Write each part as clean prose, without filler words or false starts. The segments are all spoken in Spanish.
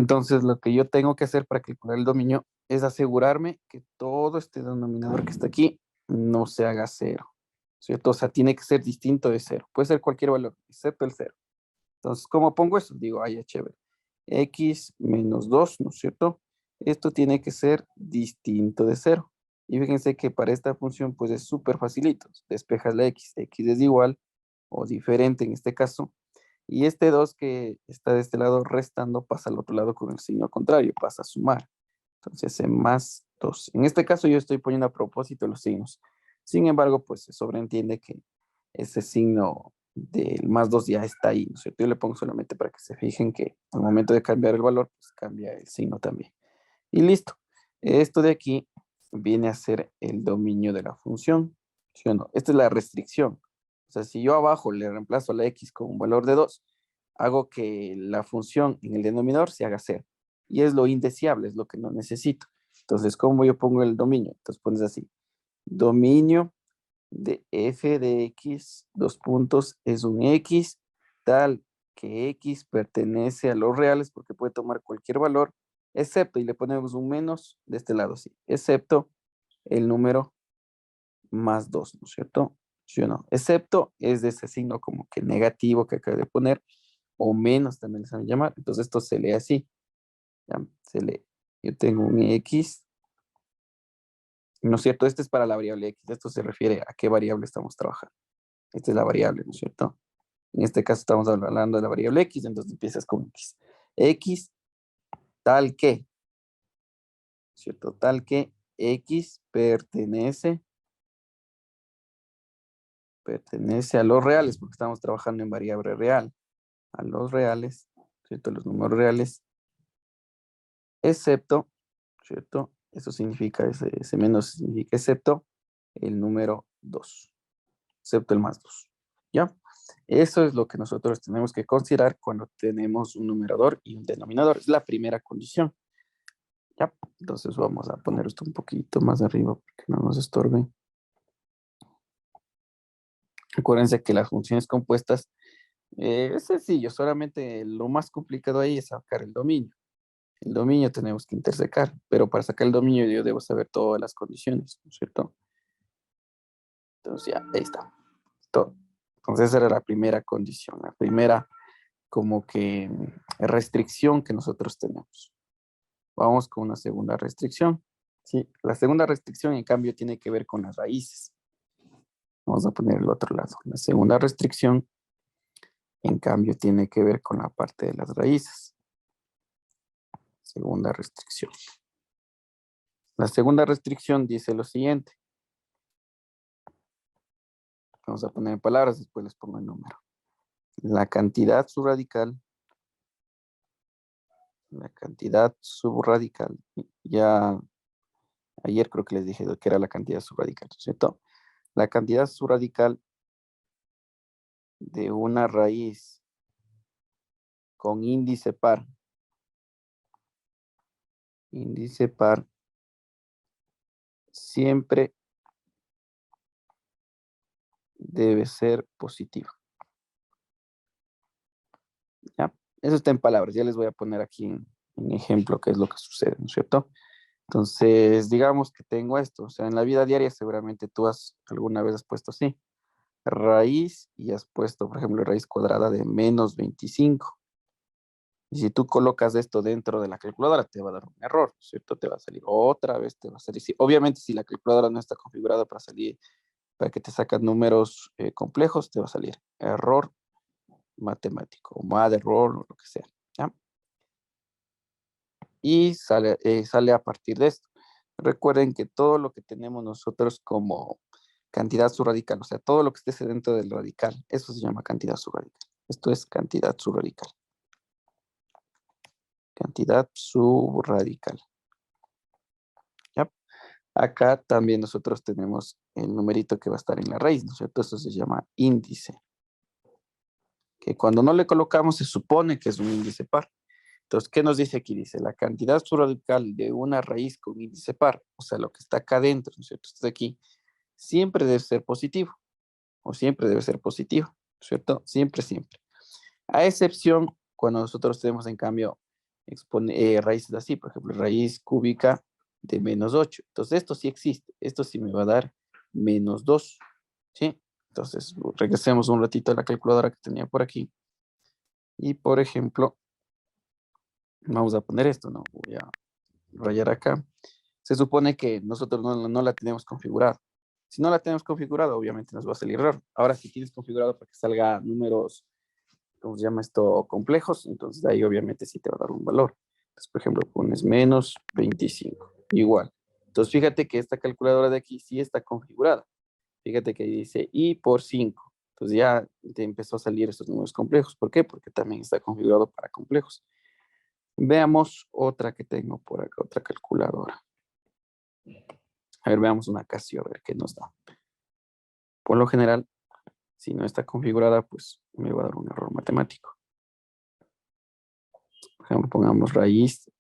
Entonces, lo que yo tengo que hacer para calcular el dominio es asegurarme que todo este denominador que está aquí no se haga cero, ¿cierto? O sea, tiene que ser distinto de cero. Puede ser cualquier valor, excepto el cero. Entonces, ¿cómo pongo eso? Digo, ya chévere. X menos 2, ¿no es cierto? Esto tiene que ser distinto de cero. Y fíjense que para esta función, pues es súper facilito. Despejas la X es igual o diferente en este caso. Y este 2 que está de este lado restando pasa al otro lado con el signo contrario, pasa a sumar. Entonces, en más 2. En este caso yo estoy poniendo a propósito los signos. Sin embargo, pues se sobreentiende que ese signo del más 2 ya está ahí, ¿no es cierto? Yo le pongo solamente para que se fijen que al momento de cambiar el valor, pues cambia el signo también. Y listo. Esto de aquí viene a ser el dominio de la función, ¿sí o no? Esta es la restricción. O sea, si yo abajo le reemplazo la x con un valor de 2, hago que la función en el denominador se haga 0. Y es lo indeseable, es lo que no necesito. Entonces, ¿cómo yo pongo el dominio? Entonces pones así. Dominio de f de x, dos puntos, es un x tal que x pertenece a los reales porque puede tomar cualquier valor, excepto, y le ponemos un menos de este lado, sí, excepto el número más 2, ¿no es cierto? ¿Sí o no? Excepto es de ese signo como que negativo que acabo de poner, o menos también le saben llamar. Entonces esto se lee así. ¿Ya? Se lee. Yo tengo un x, ¿no es cierto? Este es para la variable x. Esto se refiere a qué variable estamos trabajando. Esta es la variable, ¿no es cierto? En este caso estamos hablando de la variable x, entonces empiezas con x. X tal que, ¿cierto? Tal que x pertenece a los reales, porque estamos trabajando en variable real. A los reales, ¿cierto? Los números reales, excepto, ¿cierto? Eso significa, ese menos significa excepto el número 2, excepto el más 2, ¿ya? Eso es lo que nosotros tenemos que considerar cuando tenemos un numerador y un denominador. Es la primera condición, ¿ya? Entonces vamos a poner esto un poquito más arriba para que no nos estorbe. Acuérdense que las funciones compuestas es sencillo, solamente lo más complicado ahí es sacar el dominio. El dominio tenemos que intersecar, pero para sacar el dominio yo debo saber todas las condiciones, ¿no es cierto? Entonces ya, ahí está. Todo. Entonces esa era la primera condición, la primera como que restricción que nosotros tenemos. Vamos con una segunda restricción. Sí, la segunda restricción en cambio tiene que ver con las raíces. Vamos a poner el otro lado. La segunda restricción en cambio tiene que ver con la parte de las raíces. Segunda restricción. La segunda restricción dice lo siguiente. Vamos a poner en palabras, después les pongo el número. La cantidad subradical, ya ayer creo que les dije que era la cantidad subradical, ¿cierto? La cantidad subradical de una raíz con índice par, siempre debe ser positiva. ¿Ya? Eso está en palabras, ya les voy a poner aquí en ejemplo qué es lo que sucede, ¿no es cierto? Entonces, digamos que tengo esto, o sea, en la vida diaria seguramente tú alguna vez has puesto así, raíz y has puesto, por ejemplo, raíz cuadrada de menos 25. Y si tú colocas esto dentro de la calculadora, te va a dar un error, ¿cierto? Te va a salir otra vez, te va a salir. Obviamente, si la calculadora no está configurada para salir, para que te sacas números complejos, te va a salir error matemático, o mal error, o lo que sea, ¿ya? Y sale a partir de esto. Recuerden que todo lo que tenemos nosotros como cantidad subradical, o sea, todo lo que esté dentro del radical, eso se llama cantidad subradical. Esto es cantidad subradical. Cantidad subradical. ¿Ya? Acá también nosotros tenemos el numerito que va a estar en la raíz, ¿no es cierto? Eso se llama índice. Que cuando no le colocamos se supone que es un índice par. Entonces, ¿qué nos dice aquí? Dice la cantidad subradical de una raíz con índice par, o sea, lo que está acá adentro, ¿no es cierto? Esto de aquí, siempre debe ser positivo, o siempre debe ser positivo, ¿cierto? Siempre, siempre. A excepción, cuando nosotros tenemos, en cambio, raíces así, por ejemplo, raíz cúbica de -8. Entonces, esto sí existe. Esto sí me va a dar -2. ¿Sí? Entonces, regresemos un ratito a la calculadora que tenía por aquí. Y, por ejemplo, vamos a poner esto, ¿no? Voy a rayar acá. Se supone que nosotros no la tenemos configurada. Si no la tenemos configurada, obviamente nos va a salir error. Ahora, si tienes configurado para que salga números, ¿cómo se llama esto? Complejos, entonces ahí obviamente sí te va a dar un valor. Entonces, por ejemplo, pones -25, igual. Entonces, fíjate que esta calculadora de aquí sí está configurada. Fíjate que dice I por 5. Entonces ya te empezó a salir estos números complejos. ¿Por qué? Porque también está configurado para complejos. Veamos otra que tengo por acá, otra calculadora. A ver, veamos una Casio, a ver qué nos da. Por lo general, si no está configurada, pues me va a dar un error matemático. Por ejemplo, pongamos raíz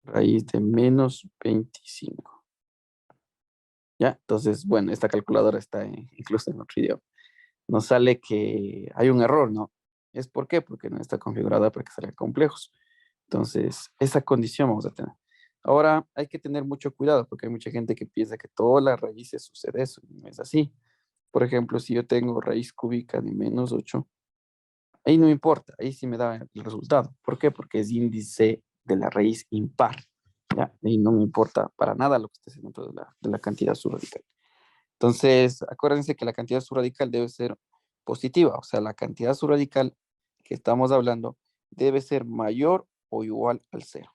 de -25. ¿Ya? Entonces, bueno, esta calculadora está incluso en otro idioma. Nos sale que hay un error, ¿no? ¿Es por qué? Porque no está configurada para que salgan complejos. Entonces, esa condición vamos a tener. Ahora, hay que tener mucho cuidado porque hay mucha gente que piensa que todas las raíces sucede eso. Y no es así. Por ejemplo, si yo tengo raíz cúbica de -8, ahí no importa, ahí sí me da el resultado. ¿Por qué? Porque es índice de la raíz impar. ¿Ya? Ahí no me importa para nada lo que esté dentro de la cantidad subradical. Entonces, acuérdense que la cantidad subradical debe ser positiva, o sea, la cantidad subradical que estamos hablando debe ser mayor o igual al cero.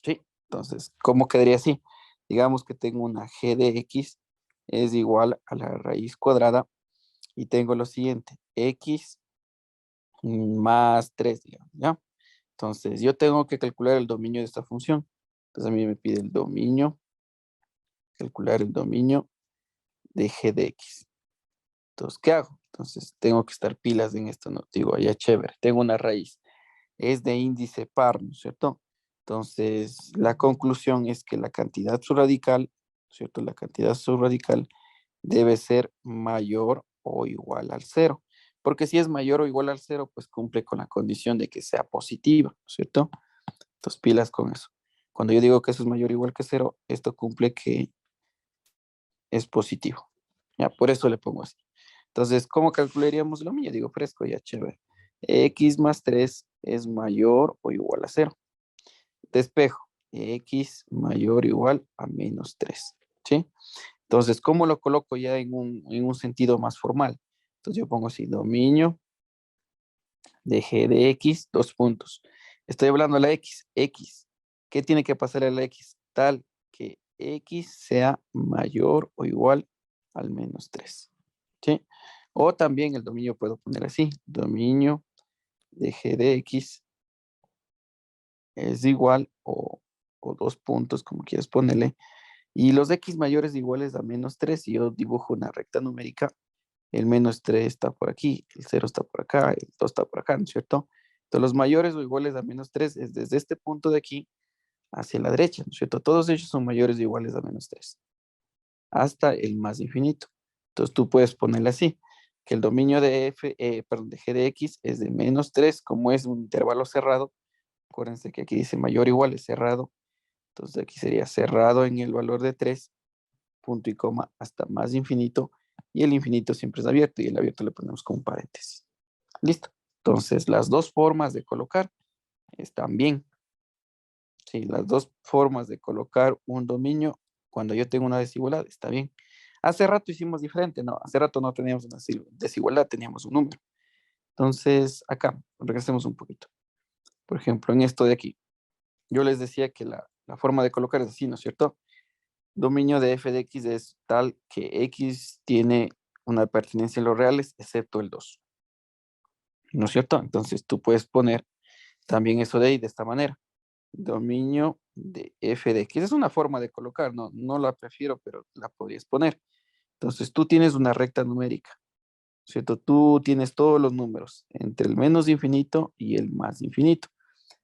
¿Sí? Entonces, ¿cómo quedaría así? Digamos que tengo una g de x es igual a la raíz cuadrada y tengo lo siguiente, x más 3, digamos, ¿ya? Entonces, yo tengo que calcular el dominio de esta función. Entonces, a mí me pide el dominio, calcular el dominio de g de x. Entonces, ¿qué hago? Entonces, tengo que estar pilas en esto, ¿no? Digo, ya chévere, tengo una raíz. Es de índice par, ¿no es cierto? Entonces, la conclusión es que la cantidad subradical, ¿cierto? La cantidad subradical debe ser mayor o igual al cero. Porque si es mayor o igual al cero, pues cumple con la condición de que sea positiva, ¿no es cierto? Entonces, pilas con eso. Cuando yo digo que eso es mayor o igual que cero, esto cumple que es positivo. Ya, por eso le pongo así. Entonces, ¿cómo calcularíamos lo mío? Digo, fresco, ya chévere. X más 3 es mayor o igual a cero. Despejo. X mayor o igual a -3. ¿Sí? Entonces, ¿cómo lo coloco ya en un sentido más formal? Entonces, yo pongo así, dominio de g de x, dos puntos. Estoy hablando de la x. X. ¿Qué tiene que pasar a la x? Tal que x sea mayor o igual al -3. ¿Sí? O también el dominio puedo poner así. Dominio de g de x es igual o dos puntos, como quieras ponerle. Y los x mayores iguales a -3, si yo dibujo una recta numérica, el -3 está por aquí, el 0 está por acá, el 2 está por acá, ¿no es cierto? Entonces los mayores o iguales a -3 es desde este punto de aquí hacia la derecha, ¿no es cierto? Todos ellos son mayores o iguales a -3, hasta el más infinito. Entonces tú puedes ponerle así, que el dominio de de g de x es de -3, como es un intervalo cerrado. Acuérdense que aquí dice mayor o igual es cerrado. Entonces aquí sería cerrado en el valor de 3, punto y coma, hasta más infinito. Y el infinito siempre es abierto y el abierto le ponemos con un paréntesis. Listo. Entonces las dos formas de colocar están bien. Sí, las dos formas de colocar un dominio cuando yo tengo una desigualdad está bien. Hace rato hicimos diferente, ¿no? Hace rato no teníamos una desigualdad, teníamos un número. Entonces, acá, regresemos un poquito. Por ejemplo, en esto de aquí, yo les decía que la forma de colocar es así, ¿no es cierto? Dominio de f de x es tal que x tiene una pertenencia en los reales, excepto el 2. ¿No es cierto? Entonces tú puedes poner también eso de ahí de esta manera. Dominio de f de x. Es una forma de colocar, no la prefiero, pero la podrías poner. Entonces tú tienes una recta numérica, ¿cierto? Tú tienes todos los números, entre el menos infinito y el más infinito.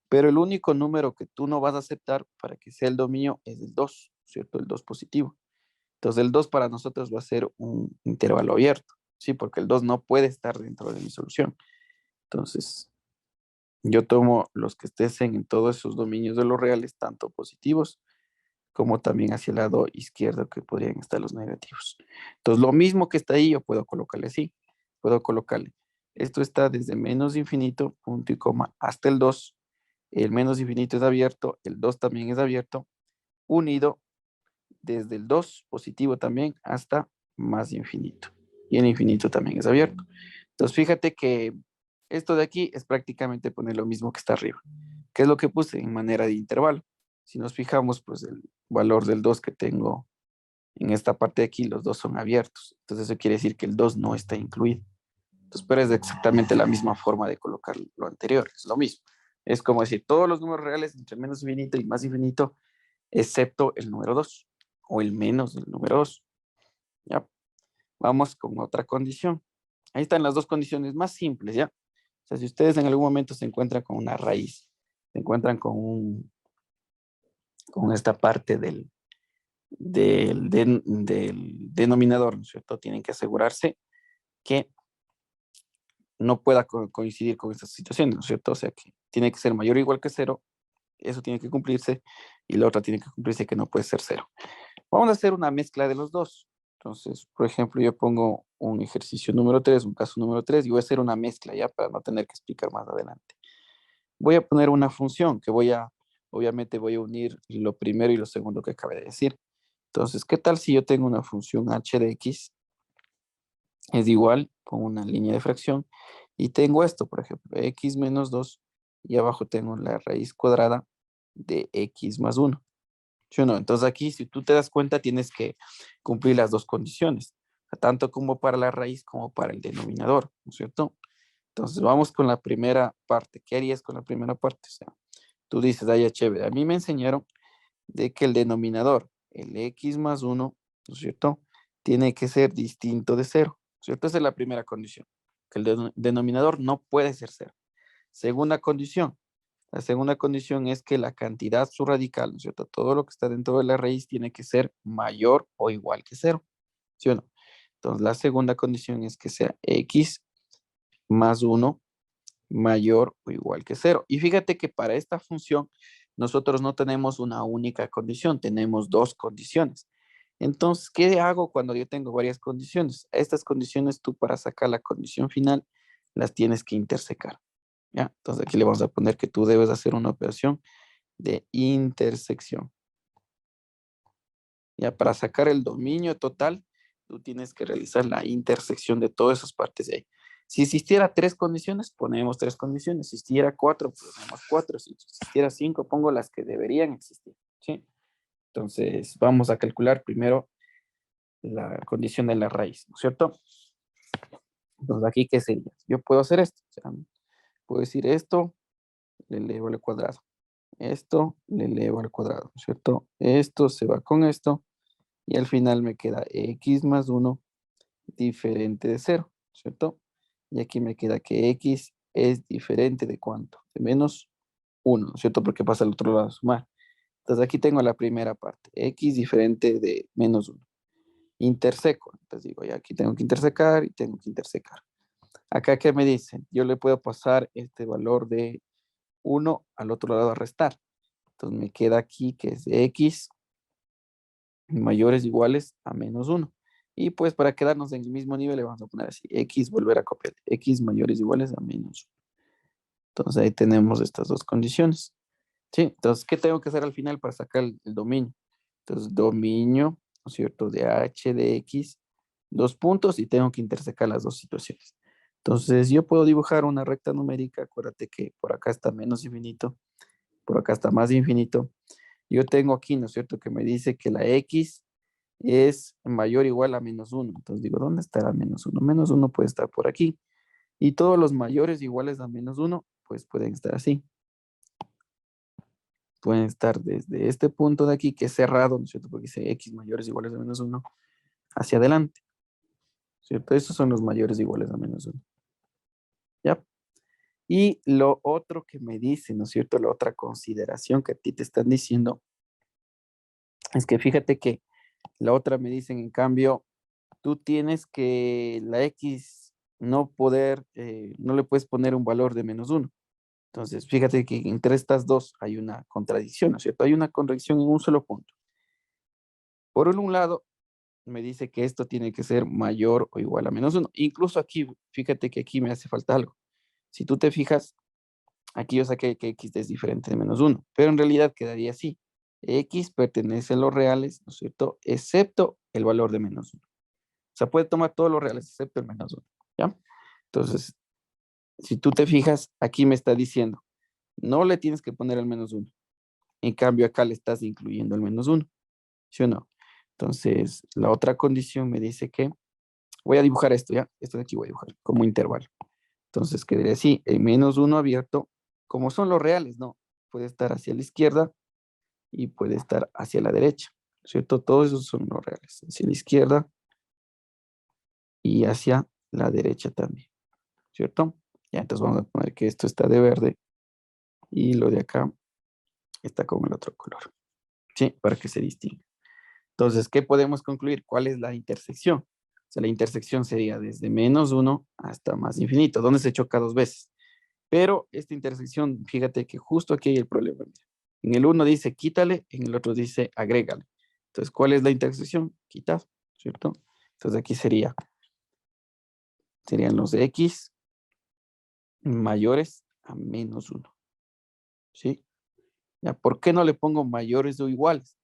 Pero el único número que tú no vas a aceptar para que sea el dominio es el 2, ¿cierto? El 2 positivo. Entonces el 2 para nosotros va a ser un intervalo abierto, ¿sí? Porque el 2 no puede estar dentro de mi solución. Entonces, Yo tomo los que estén en todos esos dominios de los reales, tanto positivos como también hacia el lado izquierdo que podrían estar los negativos. Entonces, lo mismo que está ahí, yo puedo colocarle así. Puedo colocarle, esto está desde menos infinito, punto y coma, hasta el 2. El menos infinito es abierto, el 2 también es abierto, unido desde el 2 positivo también hasta más infinito. Y el infinito también es abierto. Entonces, fíjate que esto de aquí es prácticamente poner lo mismo que está arriba. ¿Qué es lo que puse? En manera de intervalo. Si nos fijamos, pues el valor del 2 que tengo en esta parte de aquí, los dos son abiertos. Entonces, eso quiere decir que el 2 no está incluido. Entonces, pero es exactamente la misma forma de colocar lo anterior. Es lo mismo. Es como decir todos los números reales entre menos infinito y más infinito, excepto el número 2 o el menos del número 2. ¿Ya? Vamos con otra condición. Ahí están las dos condiciones más simples, ¿ya? O sea, si ustedes en algún momento se encuentran con una raíz, se encuentran con esta parte del denominador, ¿no es cierto? Tienen que asegurarse que no pueda coincidir con esta situación, ¿no es cierto? O sea, que tiene que ser mayor o igual que cero, eso tiene que cumplirse, y la otra tiene que cumplirse que no puede ser cero. Vamos a hacer una mezcla de los dos. Entonces, por ejemplo, yo pongo un ejercicio número 3, un caso número 3, y voy a hacer una mezcla ya para no tener que explicar más adelante. Voy a poner una función que obviamente voy a unir lo primero y lo segundo que acabé de decir. Entonces, ¿qué tal si yo tengo una función h de x es igual con una línea de fracción y tengo esto, por ejemplo, x menos 2 y abajo tengo la raíz cuadrada de x más 1? ¿Sí o no? Entonces aquí, si tú te das cuenta, tienes que cumplir las dos condiciones, tanto como para la raíz como para el denominador, ¿no es cierto? Entonces vamos con la primera parte. ¿Qué harías con la primera parte? O sea, tú dices, ay, ya chévere, a mí me enseñaron de que el denominador, el x más 1, ¿no es cierto? Tiene que ser distinto de cero, ¿no es cierto? Esa es la primera condición, que el denominador no puede ser cero. Segunda condición, la segunda condición es que la cantidad subradical, ¿no es cierto? Todo lo que está dentro de la raíz tiene que ser mayor o igual que cero, ¿sí o no? Entonces, la segunda condición es que sea x más 1 mayor o igual que cero. Y fíjate que para esta función nosotros no tenemos una única condición, tenemos dos condiciones. Entonces, ¿qué hago cuando yo tengo varias condiciones? Estas condiciones tú para sacar la condición final las tienes que intersecar. ¿Ya? Entonces aquí le vamos a poner que tú debes hacer una operación de intersección. Ya para sacar el dominio total, tú tienes que realizar la intersección de todas esas partes de ahí. Si existiera tres condiciones, ponemos tres condiciones. Si existiera cuatro, ponemos cuatro. Si existiera cinco, pongo las que deberían existir. ¿Sí? Entonces, vamos a calcular primero la condición de la raíz, ¿no es cierto? Entonces, aquí, ¿qué sería? Yo puedo hacer esto. O sea, puedo decir esto, le elevo al cuadrado. Esto le elevo al cuadrado, ¿no es cierto? Esto se va con esto y al final me queda x más 1 diferente de cero, ¿cierto? Y aquí me queda que x es diferente de cuánto, de menos 1, ¿cierto? Porque pasa al otro lado a sumar. Entonces aquí tengo la primera parte, x diferente de menos 1. Interseco, entonces digo, ya aquí tengo que intersecar y tengo que intersecar. Acá, ¿qué me dicen? Yo le puedo pasar este valor de 1 al otro lado a restar. Entonces me queda aquí que es x mayores o iguales a menos 1. Y pues para quedarnos en el mismo nivel le vamos a poner así, x volver a copiar, x mayores o iguales a menos 1. Entonces ahí tenemos estas dos condiciones. ¿Sí? Entonces, ¿qué tengo que hacer al final para sacar el dominio? Entonces, dominio, ¿no es cierto? De h de x, dos puntos y tengo que intersecar las dos situaciones. Entonces, yo puedo dibujar una recta numérica, acuérdate que por acá está menos infinito, por acá está más infinito. Yo tengo aquí, ¿no es cierto? Que me dice que la x es mayor o igual a menos 1. Entonces digo, ¿dónde estará menos 1? Menos 1 puede estar por aquí. Y todos los mayores iguales a menos 1, pues pueden estar así. Pueden estar desde este punto de aquí, que es cerrado, ¿no es cierto? Porque dice x mayores iguales a menos 1, hacia adelante, ¿cierto? Esos son los mayores iguales a menos 1. ¿Ya? Y lo otro que me dice, ¿no es cierto? La otra consideración que a ti te están diciendo es que fíjate que la otra me dicen, en cambio, tú tienes que la x no le puedes poner un valor de menos 1. Entonces, fíjate que entre estas dos hay una contradicción, ¿no es cierto? Hay una contradicción en un solo punto. Por un lado, me dice que esto tiene que ser mayor o igual a menos uno. Incluso aquí, fíjate que aquí me hace falta algo. Si tú te fijas, aquí yo saqué que x es diferente de menos uno, pero en realidad quedaría así. X pertenece a los reales, ¿no es cierto? Excepto el valor de menos uno. O sea, puede tomar todos los reales excepto el menos uno, ¿ya? Entonces, si tú te fijas, aquí me está diciendo, no le tienes que poner el menos uno. En cambio, acá le estás incluyendo el menos uno, ¿sí o no? Entonces, la otra condición me dice que, voy a dibujar esto, ¿ya? Esto de aquí voy a dibujar como intervalo. Entonces, quedaría así, el menos uno abierto, como son los reales, ¿no? Puede estar hacia la izquierda y puede estar hacia la derecha, ¿cierto? Todos esos son los reales, hacia la izquierda y hacia la derecha también, ¿cierto? Ya, entonces vamos a poner que esto está de verde y lo de acá está con el otro color, ¿sí? Para que se distinga. Entonces, ¿qué podemos concluir? ¿Cuál es la intersección? O sea, la intersección sería desde menos uno hasta más infinito, donde se choca dos veces. Pero esta intersección, fíjate que justo aquí hay el problema. En el uno dice quítale, en el otro dice agrégale. Entonces, ¿cuál es la intersección? Quitar, ¿cierto? Entonces aquí serían los de x mayores a menos uno, ¿sí? Ya, ¿por qué no le pongo mayores o iguales?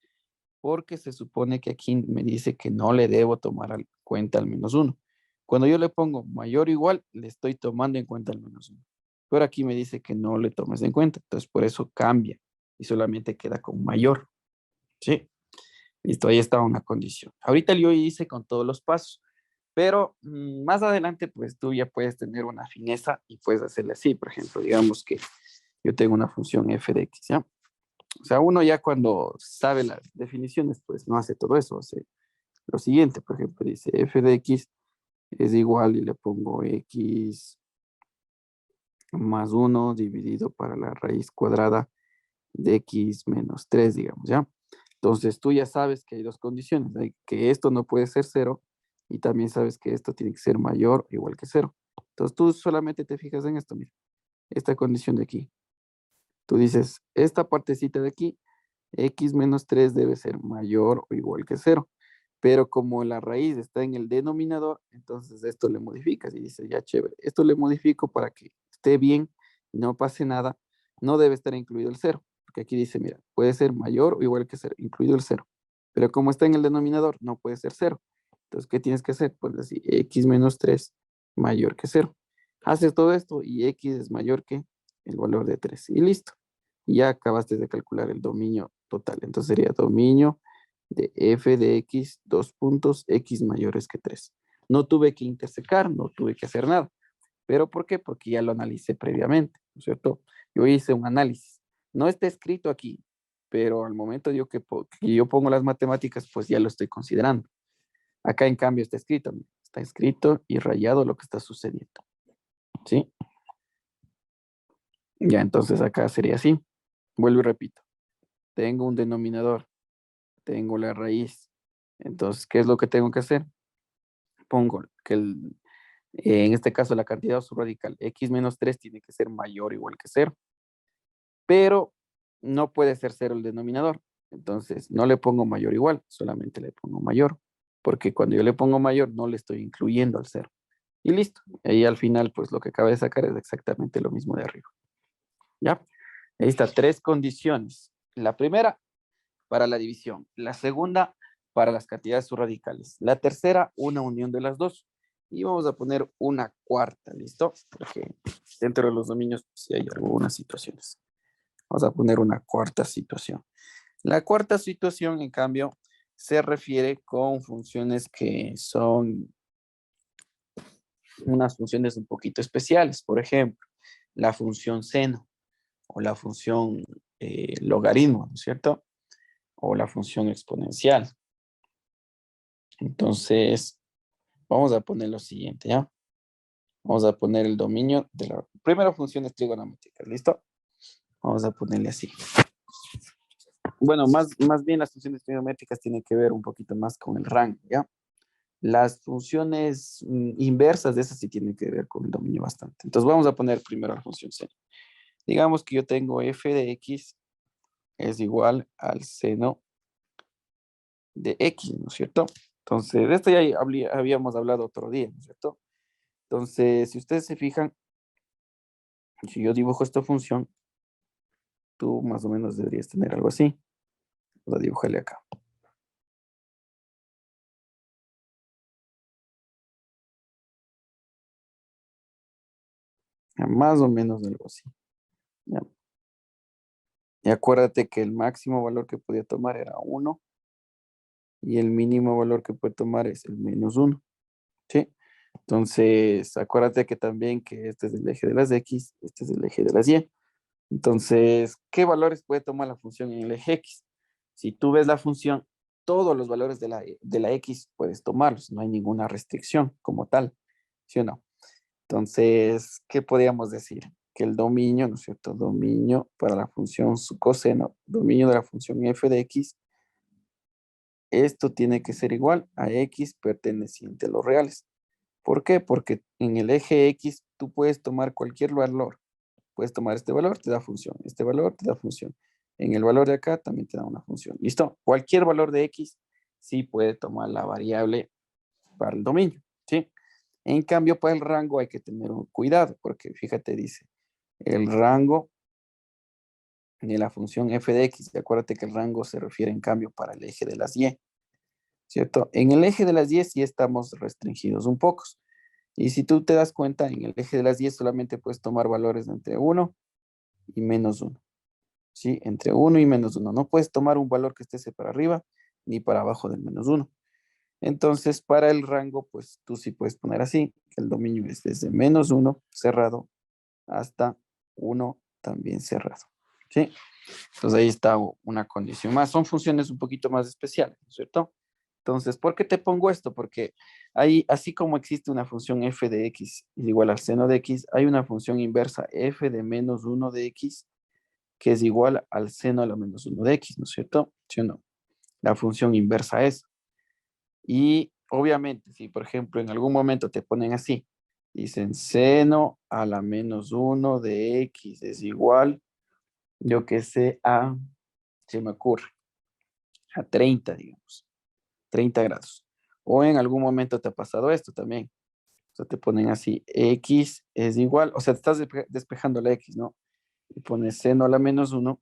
Porque se supone que aquí me dice que no le debo tomar en cuenta al menos uno. Cuando yo le pongo mayor o igual, le estoy tomando en cuenta al menos uno. Pero aquí me dice que no le tomes en cuenta, entonces por eso cambia y solamente queda con mayor. ¿Sí? Listo, ahí está una condición. Ahorita yo hice con todos los pasos, pero más adelante pues tú ya puedes tener una fineza y puedes hacerle así. Por ejemplo, digamos que yo tengo una función f de x, ¿ya? O sea, uno ya cuando sabe las definiciones, pues no hace todo eso, hace lo siguiente, por ejemplo, dice f de x es igual y le pongo x más uno dividido para la raíz cuadrada de x menos 3, digamos, ¿ya? Entonces tú ya sabes que hay dos condiciones, que esto no puede ser cero y también sabes que esto tiene que ser mayor o igual que cero. Entonces tú solamente te fijas en esto, mira, esta condición de aquí. Tú dices, esta partecita de aquí, x menos 3 debe ser mayor o igual que cero. Pero como la raíz está en el denominador, entonces esto le modificas y dices, ya chévere, esto le modifico para que esté bien y no pase nada, no debe estar incluido el cero, porque aquí dice, mira, puede ser mayor o igual que cero, incluido el cero. Pero como está en el denominador, no puede ser cero. Entonces, ¿qué tienes que hacer? Pues así, x menos 3 mayor que cero. Haces todo esto y x es mayor que el valor de 3 y listo. Y ya acabaste de calcular el dominio total. Entonces sería dominio de f de x, dos puntos, x mayores que 3. No tuve que intersecar, no tuve que hacer nada. ¿Pero por qué? Porque ya lo analicé previamente, ¿no es cierto? Yo hice un análisis. No está escrito aquí, pero al momento que yo pongo las matemáticas, pues ya lo estoy considerando. Acá en cambio está escrito y rayado lo que está sucediendo, ¿sí? Ya entonces acá sería así. Vuelvo y repito. Tengo un denominador, tengo la raíz. Entonces, ¿qué es lo que tengo que hacer? Pongo que en este caso la cantidad subradical x menos 3 tiene que ser mayor o igual que cero, pero no puede ser cero el denominador. Entonces, no le pongo mayor o igual, solamente le pongo mayor, porque cuando yo le pongo mayor no le estoy incluyendo al cero. Y listo. Ahí al final, pues lo que acaba de sacar es exactamente lo mismo de arriba. ¿Ya? Ahí está, tres condiciones. La primera, para la división. La segunda, para las cantidades subradicales. La tercera, una unión de las dos. Y vamos a poner una cuarta, ¿listo? Porque dentro de los dominios sí hay algunas situaciones. Vamos a poner una cuarta situación. La cuarta situación, en cambio, se refiere con funciones que son unas funciones un poquito especiales. Por ejemplo, la función seno o la función logaritmo, ¿no es cierto? O la función exponencial. Entonces, vamos a poner lo siguiente, ¿ya? Vamos a poner el dominio de la primera función es trigonométrica, ¿listo? Vamos a ponerle así. Bueno, más bien las funciones trigonométricas tienen que ver un poquito más con el rango, ¿ya? Las funciones inversas de esas sí tienen que ver con el dominio bastante. Entonces vamos a poner primero la función seno. Digamos que yo tengo f de x es igual al seno de x, ¿no es cierto? Entonces, de esto ya habíamos hablado otro día, ¿no es cierto? Entonces, si ustedes se fijan, si yo dibujo esta función, tú más o menos deberías tener algo así. Voy a dibujarle acá. Ya, más o menos algo así. Ya. Y acuérdate que el máximo valor que podía tomar era 1 y el mínimo valor que puede tomar es el -1. ¿Sí? Entonces, acuérdate que también que este es el eje de las x, este es el eje de las y. Entonces, ¿qué valores puede tomar la función en el eje x? Si tú ves la función, todos los valores de la x puedes tomarlos, no hay ninguna restricción como tal, ¿sí o no? Entonces, ¿qué podríamos decir? Que el dominio, ¿no es cierto? Dominio para la función su coseno, dominio de la función f de x, esto tiene que ser igual a x perteneciente a los reales. ¿Por qué? Porque en el eje x tú puedes tomar cualquier valor. Puedes tomar este valor, te da función. Este valor te da función. En el valor de acá también te da una función. ¿Listo? Cualquier valor de x sí puede tomar la variable para el dominio. ¿Sí? En cambio, para el rango hay que tener un cuidado, porque fíjate, dice, el rango de la función f de x, y acuérdate que el rango se refiere en cambio para el eje de las y, ¿cierto? En el eje de las y sí estamos restringidos un poco. Y si tú te das cuenta, en el eje de las 10 solamente puedes tomar valores de entre 1 y -1. ¿Sí? Entre 1 y -1. No puedes tomar un valor que esté para arriba ni para abajo del -1. Entonces, para el rango, pues tú sí puedes poner así, que el dominio es desde -1 cerrado hasta 1 también cerrado. ¿Sí? Entonces ahí está una condición más. Son funciones un poquito más especiales, ¿no es cierto? Entonces, ¿por qué te pongo esto? Porque hay, así como existe una función f de x es igual al seno de x, hay una función inversa f de -1 de x que es igual al seno a la -1 de x, ¿no es cierto? ¿Sí o no? La función inversa es. Y obviamente, si por ejemplo en algún momento te ponen así, dicen seno a la -1 de x es igual, yo que sé, se me ocurre, a 30, digamos, 30 grados. O en algún momento te ha pasado esto también. O sea, te ponen así, x es igual, o sea, te estás despejando la x, ¿no? Y pones seno a la -1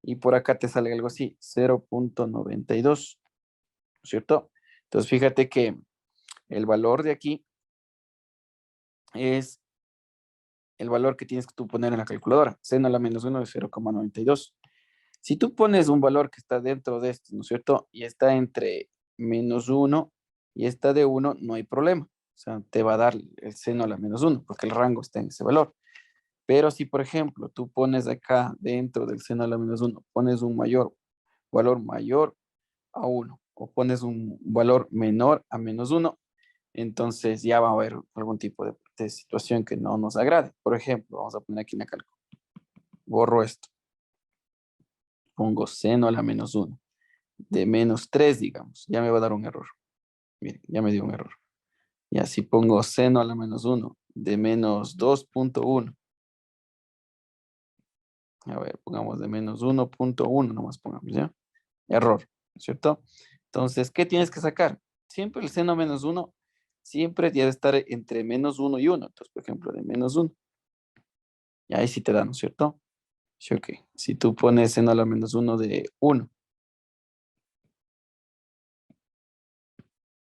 y por acá te sale algo así, 0.92, ¿cierto? Entonces fíjate que el valor de aquí es el valor que tienes que tú poner en la calculadora. Seno a la -1 es 0.92. Si tú pones un valor que está dentro de esto, ¿no es cierto? Y está entre -1 y está de 1, no hay problema. O sea, te va a dar el seno a la -1 porque el rango está en ese valor. Pero si, por ejemplo, tú pones acá dentro del seno a la -1, pones un valor mayor a 1 o pones un valor menor a -1, entonces ya va a haber algún tipo de situación que no nos agrade. Por ejemplo, vamos a poner aquí en la cálculo. Borro esto. Pongo seno a la -1 de -3, digamos. Ya me va a dar un error. Miren, ya me dio un error. Y así pongo seno a la -1 de -2.1. A ver, pongamos de -1.1, nomás pongamos, ¿ya? Error, ¿cierto? Entonces, ¿qué tienes que sacar? Siempre el seno -1, siempre debe estar entre -1 y 1. Entonces, por ejemplo, de -1. Y ahí sí te da, ¿no es cierto? Sí, ok. Si tú pones seno a la -1 de 1,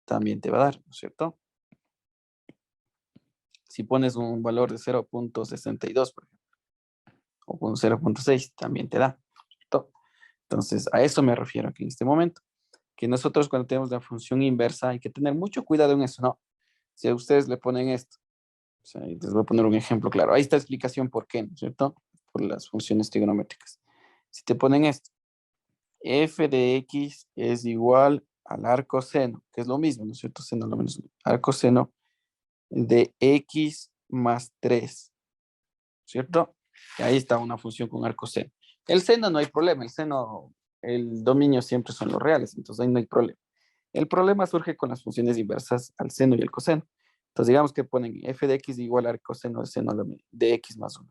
también te va a dar, ¿no es cierto? Si pones un valor de 0.62, por ejemplo, o con 0.6, también te da, ¿cierto? Entonces, a eso me refiero aquí en este momento. Que nosotros cuando tenemos la función inversa hay que tener mucho cuidado en eso, ¿no? Si a ustedes le ponen esto, o sea, les voy a poner un ejemplo claro. Ahí está la explicación por qué, ¿no es cierto? Por las funciones trigonométricas. Si te ponen esto, f de x es igual al arco seno, que es lo mismo, ¿no es cierto? Seno lo menos arco seno de x más 3, ¿cierto? Y ahí está una función con arco seno. El seno no hay problema, el seno, el dominio siempre son los reales, entonces ahí no hay problema. El problema surge con las funciones inversas al seno y el coseno. Entonces digamos que ponen f de x igual al coseno de seno de x más 1.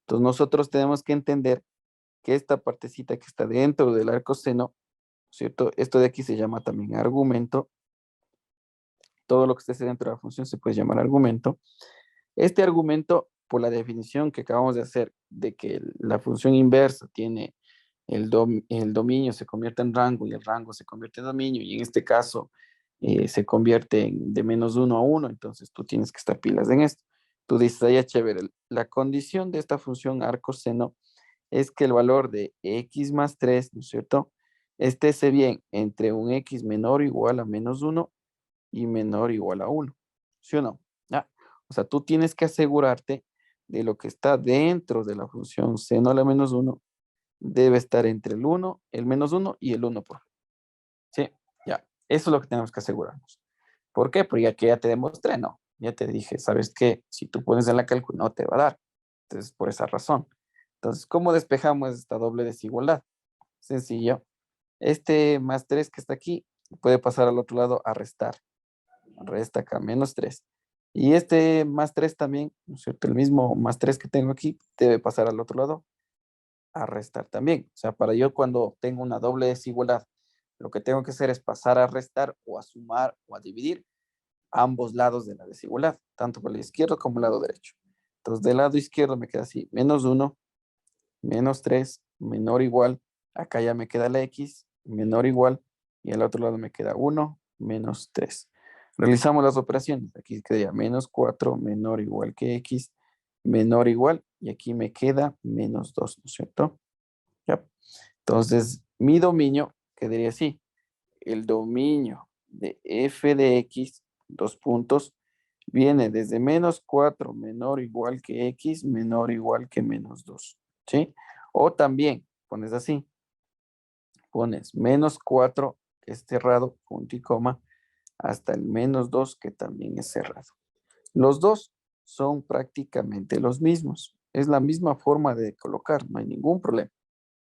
Entonces nosotros tenemos que entender que esta partecita que está dentro del arco seno, ¿cierto? Esto de aquí se llama también argumento. Todo lo que esté dentro de la función se puede llamar argumento. Este argumento, por la definición que acabamos de hacer, de que la función inversa tiene el dominio se convierte en rango y el rango se convierte en dominio, y en este caso se convierte de -1 a 1, entonces tú tienes que estar pilas en esto. Tú dices, ya chévere, la condición de esta función arco seno es que el valor de x más 3, ¿no es cierto? Esté bien entre un x menor o igual a -1 y menor o igual a 1, ¿sí o no? ¿Ya? O sea, tú tienes que asegurarte de lo que está dentro de la función seno a la -1 debe estar entre el -1 y el 1 por. Sí, ya. Eso es lo que tenemos que asegurarnos. ¿Por qué? Porque ya que ya te demostré, no. Ya te dije, ¿sabes qué? Si tú pones en la cálculo, no te va a dar. Entonces, por esa razón. Entonces, ¿cómo despejamos esta doble desigualdad? Sencillo. Este más 3 que está aquí puede pasar al otro lado a restar. Resta acá, -3. Y este más 3 también, ¿no es cierto? El mismo más 3 que tengo aquí debe pasar al otro lado a restar también. O sea, para yo cuando tengo una doble desigualdad, lo que tengo que hacer es pasar a restar o a sumar o a dividir ambos lados de la desigualdad, tanto por el izquierdo como el lado derecho. Entonces, del lado izquierdo me queda así, -1, -3, menor o igual, acá ya me queda la x, menor o igual, y al otro lado me queda 1, -3. Realizamos las operaciones, aquí quedaría -4, menor o igual que x, menor o igual, y aquí me queda -2, ¿no es cierto? ¿Ya? Entonces, mi dominio quedaría así. El dominio de f de x, dos puntos, viene desde -4 menor o igual que x, menor o igual que -2. ¿Sí? O también pones así. Pones -4 que es cerrado, punto y coma, hasta el -2 que también es cerrado. Los dos son prácticamente los mismos. Es la misma forma de colocar, no hay ningún problema.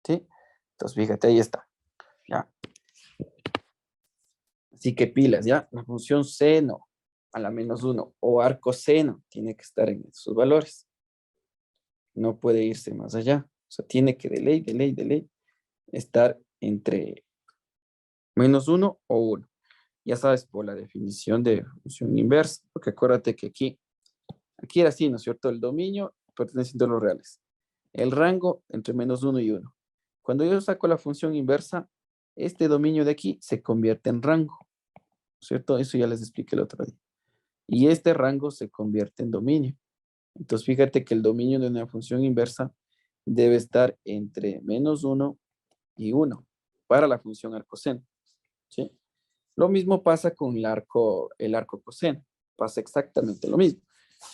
¿Sí? Entonces, fíjate, ahí está. ¿Ya? Así que pilas, ¿ya? La función seno a la -1 o arco seno tiene que estar en esos valores. No puede irse más allá. O sea, tiene que de ley, estar entre -1 o 1. Ya sabes, por la definición de función inversa, porque acuérdate que aquí era así, ¿no es cierto? El dominio perteneciente a los reales. El rango entre -1 y 1. Cuando yo saco la función inversa, este dominio de aquí se convierte en rango, ¿cierto? Eso ya les expliqué el otro día. Y este rango se convierte en dominio. Entonces, fíjate que el dominio de una función inversa debe estar entre -1 y 1 para la función arcoseno. ¿Sí? Lo mismo pasa con el arco coseno. Pasa exactamente lo mismo.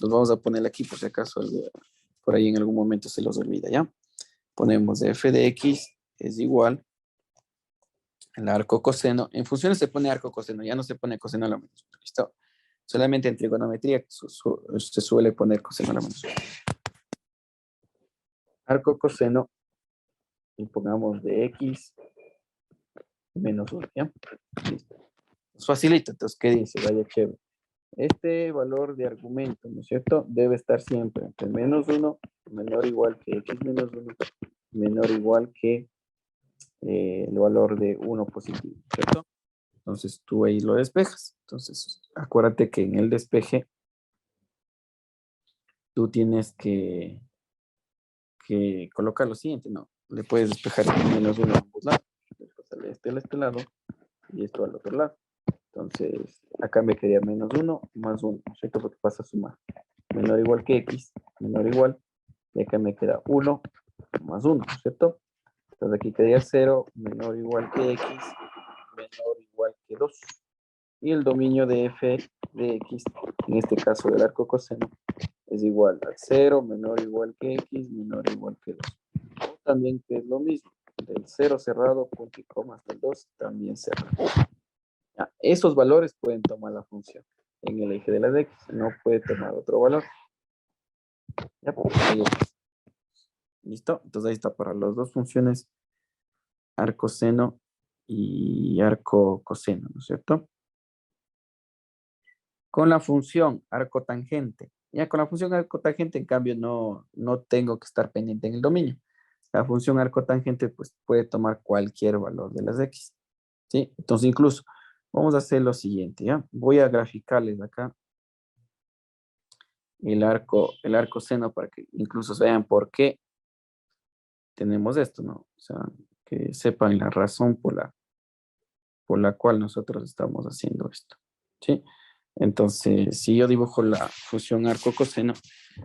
Nos vamos a poner aquí por si acaso por ahí en algún momento se los olvida, ¿ya? Ponemos f de x es igual al arco coseno. En funciones se pone arco coseno, ya no se pone coseno a la menos. ¿Listo? Solamente en trigonometría se suele poner coseno a la menos. Arco coseno, y pongamos de x menos 1, ¿ya? Listo. Es facilito, entonces, ¿qué dice? Vaya chévere. Este valor de argumento, ¿no es cierto? Debe estar siempre entre -1, menor o igual que x menos 1, menor o igual que el valor de 1 positivo, ¿cierto? Entonces tú ahí lo despejas. Entonces, acuérdate que en el despeje tú tienes que colocar lo siguiente, ¿no? Le puedes despejar -1 a ambos lados. Después sale este a este lado y esto al otro lado. Entonces, acá me quedaría -1 más 1, ¿no es cierto? Porque pasa a sumar. Menor o igual que x, menor o igual, y acá me queda 1 más 1, ¿no es cierto? Entonces aquí quedaría 0, menor o igual que x, menor o igual que 2. Y el dominio de f de x, en este caso del arco coseno, es igual a 0, menor o igual que x, menor o igual que 2. O también que es lo mismo, del 0 cerrado, punto y coma hasta el 2, también cerrado. Ya, esos valores pueden tomar la función en el eje de las x, no puede tomar otro valor. Ya, ahí está. ¿Listo? Entonces ahí está para las dos funciones, arco seno y arco coseno, ¿no es cierto? Con la función arcotangente. Ya con la función arcotangente, en cambio, no tengo que estar pendiente en el dominio. La función arcotangente pues, puede tomar cualquier valor de las x. ¿Sí? Entonces, incluso, vamos a hacer lo siguiente, ¿ya? Voy a graficarles acá el arco seno para que incluso vean por qué tenemos esto, ¿no? O sea, que sepan la razón por la cual nosotros estamos haciendo esto, ¿sí? Entonces, si yo dibujo la función arco coseno,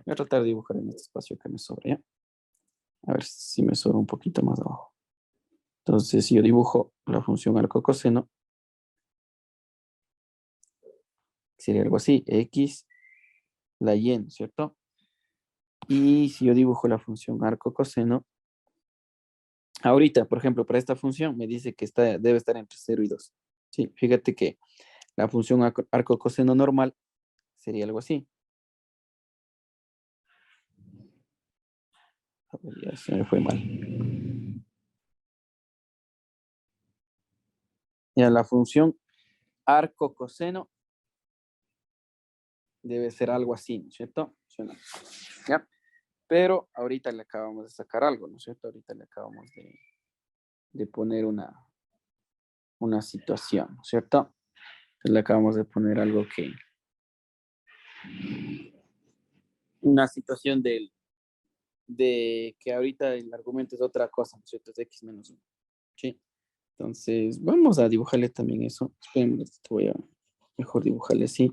voy a tratar de dibujar en este espacio que me sobra, ¿ya? A ver si me sobra un poquito más abajo. Entonces, si yo dibujo la función arco coseno, sería algo así, x, la y, ¿no es cierto? Y si yo dibujo la función arco coseno, ahorita, por ejemplo, para esta función me dice que debe estar entre 0 y 2. Sí, fíjate que la función arco coseno normal sería algo así. A ver, ya se me fue mal. Ya la función arco coseno debe ser algo así, ¿no es cierto? Suena. ¿Ya? Pero ahorita le acabamos de sacar algo, ¿no es cierto? Ahorita le acabamos de poner una situación, ¿no es cierto? Entonces le acabamos de poner algo una situación de que ahorita el argumento es otra cosa, ¿no es cierto? Es x menos 1. ¿Sí? Entonces, vamos a dibujarle también eso. Espérenme, te voy a mejor dibujarle así.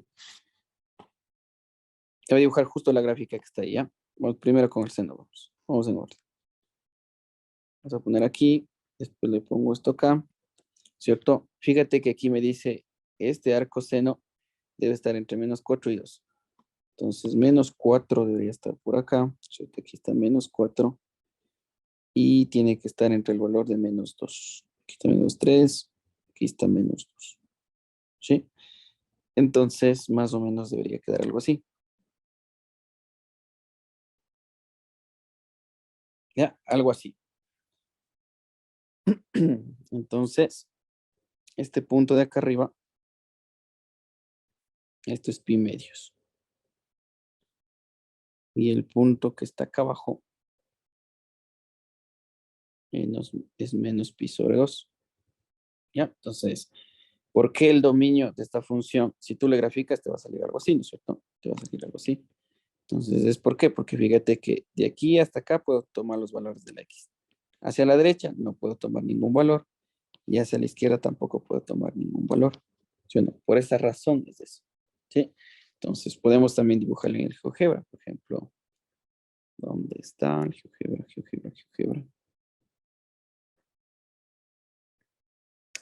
Te voy a dibujar justo la gráfica que está ahí, ¿ya? Vamos primero con el seno, vamos. Vamos en orden. Vamos a poner aquí, después le pongo esto acá, ¿cierto? Fíjate que aquí me dice, este arco seno debe estar entre menos 4 y 2. Entonces, menos 4 debería estar por acá, ¿cierto? Aquí está menos 4. Y tiene que estar entre el valor de menos 2. Aquí está menos 3, aquí está menos 2. ¿Sí? Entonces, más o menos debería quedar algo así. ¿Ya? Algo así. Entonces, este punto de acá arriba, esto es pi medios. Y el punto que está acá abajo es menos pi sobre 2. ¿Ya? Entonces, ¿por qué el dominio de esta función? Si tú le graficas, te va a salir algo así, ¿no es cierto? Te va a salir algo así. Entonces, ¿es por qué? Porque fíjate que de aquí hasta acá puedo tomar los valores de la x. Hacia la derecha no puedo tomar ningún valor. Y hacia la izquierda tampoco puedo tomar ningún valor. ¿Sí o no? Por esa razón es eso. ¿Sí? Entonces, podemos también dibujarlo en el GeoGebra, por ejemplo. ¿Dónde está el GeoGebra, GeoGebra, GeoGebra?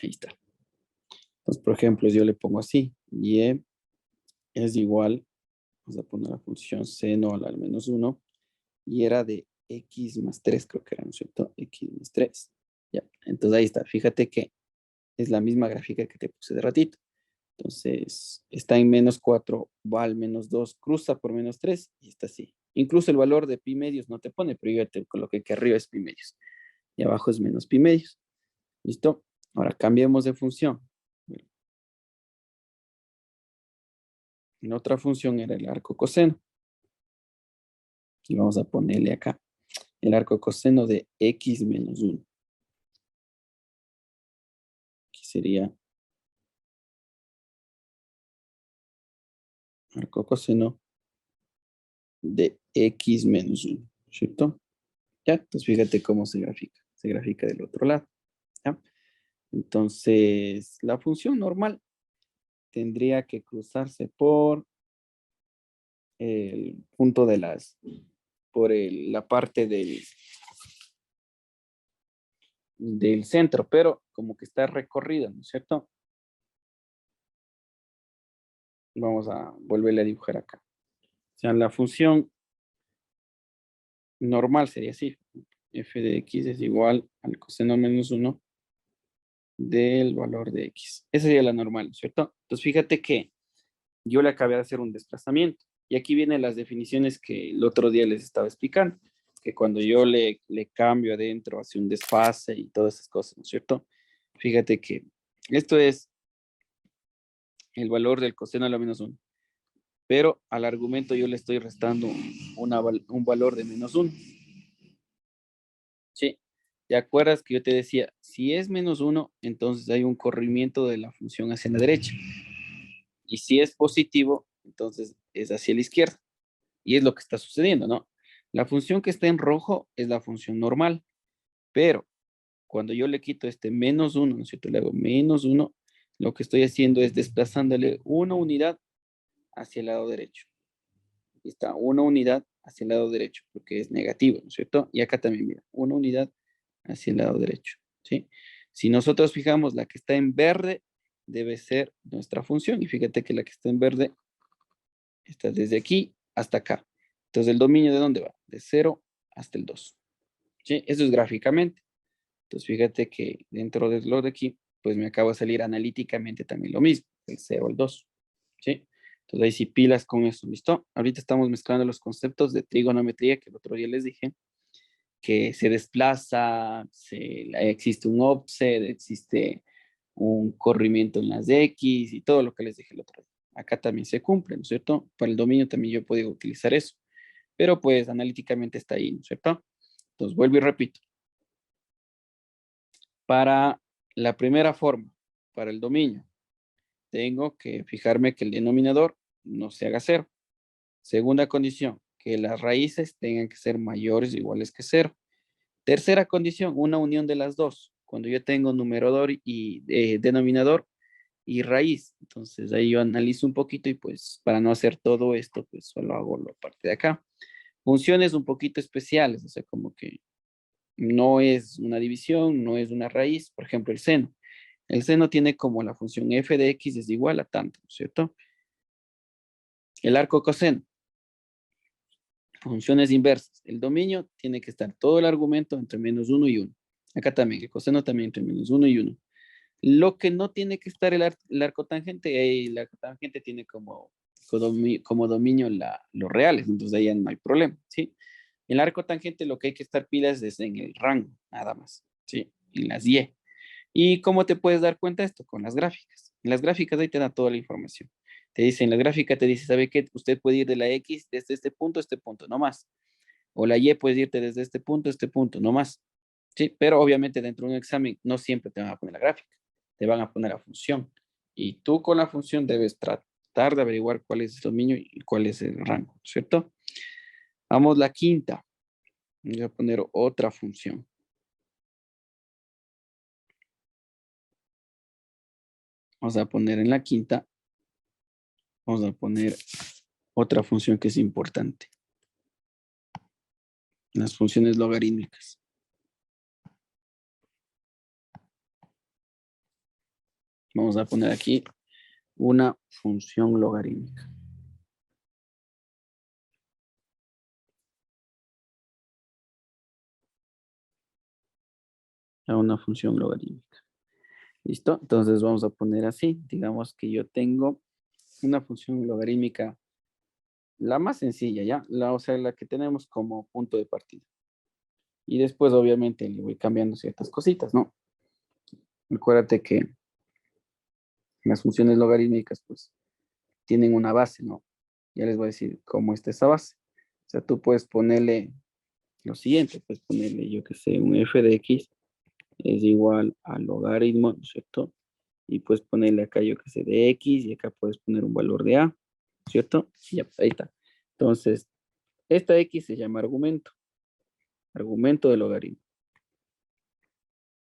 Ahí está. Entonces, por ejemplo, yo le pongo así. Y es igual, vamos a poner la función seno al menos 1. Y era de x más 3, creo que era, ¿no es cierto? X más 3. Ya, entonces ahí está. Fíjate que es la misma gráfica que te puse de ratito. Entonces, está en menos 4, va al menos 2, cruza por menos 3 y está así. Incluso el valor de pi medios no te pone, pero yo te coloqué que arriba es pi medios y abajo es menos pi medios. ¿Listo? Ahora cambiemos de función. En otra función era el arco coseno. Y vamos a ponerle acá el arco coseno de x menos 1. Aquí sería arco coseno de x menos 1, ¿cierto? Ya, entonces fíjate cómo se grafica. Se grafica del otro lado. ¿Ya? Entonces, la función normal tendría que cruzarse por el punto por la parte del centro, pero como que está recorrida, ¿no es cierto? Vamos a volverle a dibujar acá. O sea, la función normal sería así. F de x es igual al coseno menos 1 del valor de x. Esa sería la normal, ¿no es cierto? Entonces, fíjate que yo le acabé de hacer un desplazamiento. Y aquí vienen las definiciones que el otro día les estaba explicando, que cuando yo le cambio adentro, hace un desfase y todas esas cosas, ¿no es cierto? Fíjate que esto es el valor del coseno a la menos 1. pero al argumento yo le estoy restando un valor de -1. ¿Sí? ¿Te acuerdas que yo te decía, si es -1, entonces hay un corrimiento de la función hacia la derecha? Y si es positivo, entonces es hacia la izquierda. Y es lo que está sucediendo, ¿no? La función que está en rojo es la función normal, pero cuando yo le quito este -1, ¿no es cierto? Le hago -1, lo que estoy haciendo es desplazándole una unidad hacia el lado derecho. Aquí está, una unidad hacia el lado derecho, porque es negativo, ¿no es cierto? Y acá también, mira, una unidad hacia el lado derecho, ¿sí? Si nosotros fijamos la que está en verde, debe ser nuestra función. Y fíjate que la que está en verde está desde aquí hasta acá. Entonces, ¿el dominio de dónde va? De 0 hasta el 2. ¿Sí? Eso es gráficamente. Entonces, fíjate que dentro de lo de aquí, pues me acaba de salir analíticamente también lo mismo, el 0 al 2. ¿Sí? Entonces, ahí sí pilas con eso, ¿listo? Ahorita estamos mezclando los conceptos de trigonometría que el otro día les dije, que se desplaza, existe un offset, existe un corrimiento en las X y todo lo que les dije el otro día. Acá también se cumple, ¿no es cierto? Para el dominio también yo he podido utilizar eso, pero pues analíticamente está ahí, ¿no es cierto? Entonces vuelvo y repito. Para la primera forma, para el dominio, tengo que fijarme que el denominador no se haga 0. Segunda condición, que las raíces tengan que ser mayores o iguales que 0. Tercera condición, una unión de las dos. Cuando yo tengo numerador y denominador y raíz. Entonces ahí yo analizo un poquito y pues para no hacer todo esto, pues solo hago la parte de acá. Funciones un poquito especiales, o sea, como que no es una división, no es una raíz. Por ejemplo, el seno. El seno tiene como la función f de x es igual a tanto, ¿no es cierto? El arco coseno. Funciones inversas. El dominio tiene que estar todo el argumento entre -1 y 1. Acá también, el coseno también entre -1 y 1. Lo que no tiene que estar el arco tangente, el arco tangente tiene como dominio los reales, entonces ahí ya no hay problema, ¿sí? El arco tangente lo que hay que estar pilas es en el rango, nada más, ¿sí? En las Y. ¿Y cómo te puedes dar cuenta de esto? Con las gráficas. En las gráficas ahí te da toda la información. Te dice, en la gráfica te dice, ¿sabe qué? Usted puede ir de la X desde este punto, no más. O la Y puedes irte desde este punto a este punto, no más. ¿Sí? Pero obviamente dentro de un examen no siempre te van a poner la gráfica, te van a poner la función. Y tú con la función debes tratar de averiguar cuál es el dominio y cuál es el rango, ¿cierto? Vamos la quinta. Voy a poner otra función. Vamos a poner en la quinta, vamos a poner otra función que es importante. Las funciones logarítmicas. Vamos a poner aquí una función logarítmica. A una función logarítmica. ¿Listo? Entonces vamos a poner así. Digamos que yo tengo una función logarítmica, la más sencilla, ¿ya? O sea, la que tenemos como punto de partida. Y después, obviamente, le voy cambiando ciertas cositas, ¿no? Acuérdate que las funciones logarítmicas, pues, tienen una base, ¿no? Ya les voy a decir cómo está esa base. O sea, tú puedes ponerle lo siguiente, puedes ponerle, yo que sé, un f de x es igual al logaritmo, ¿no es cierto? Y puedes ponerle acá, yo que sé, de x, y acá puedes poner un valor de a, ¿cierto? Y ya, ahí está. Entonces, esta x se llama argumento del logaritmo.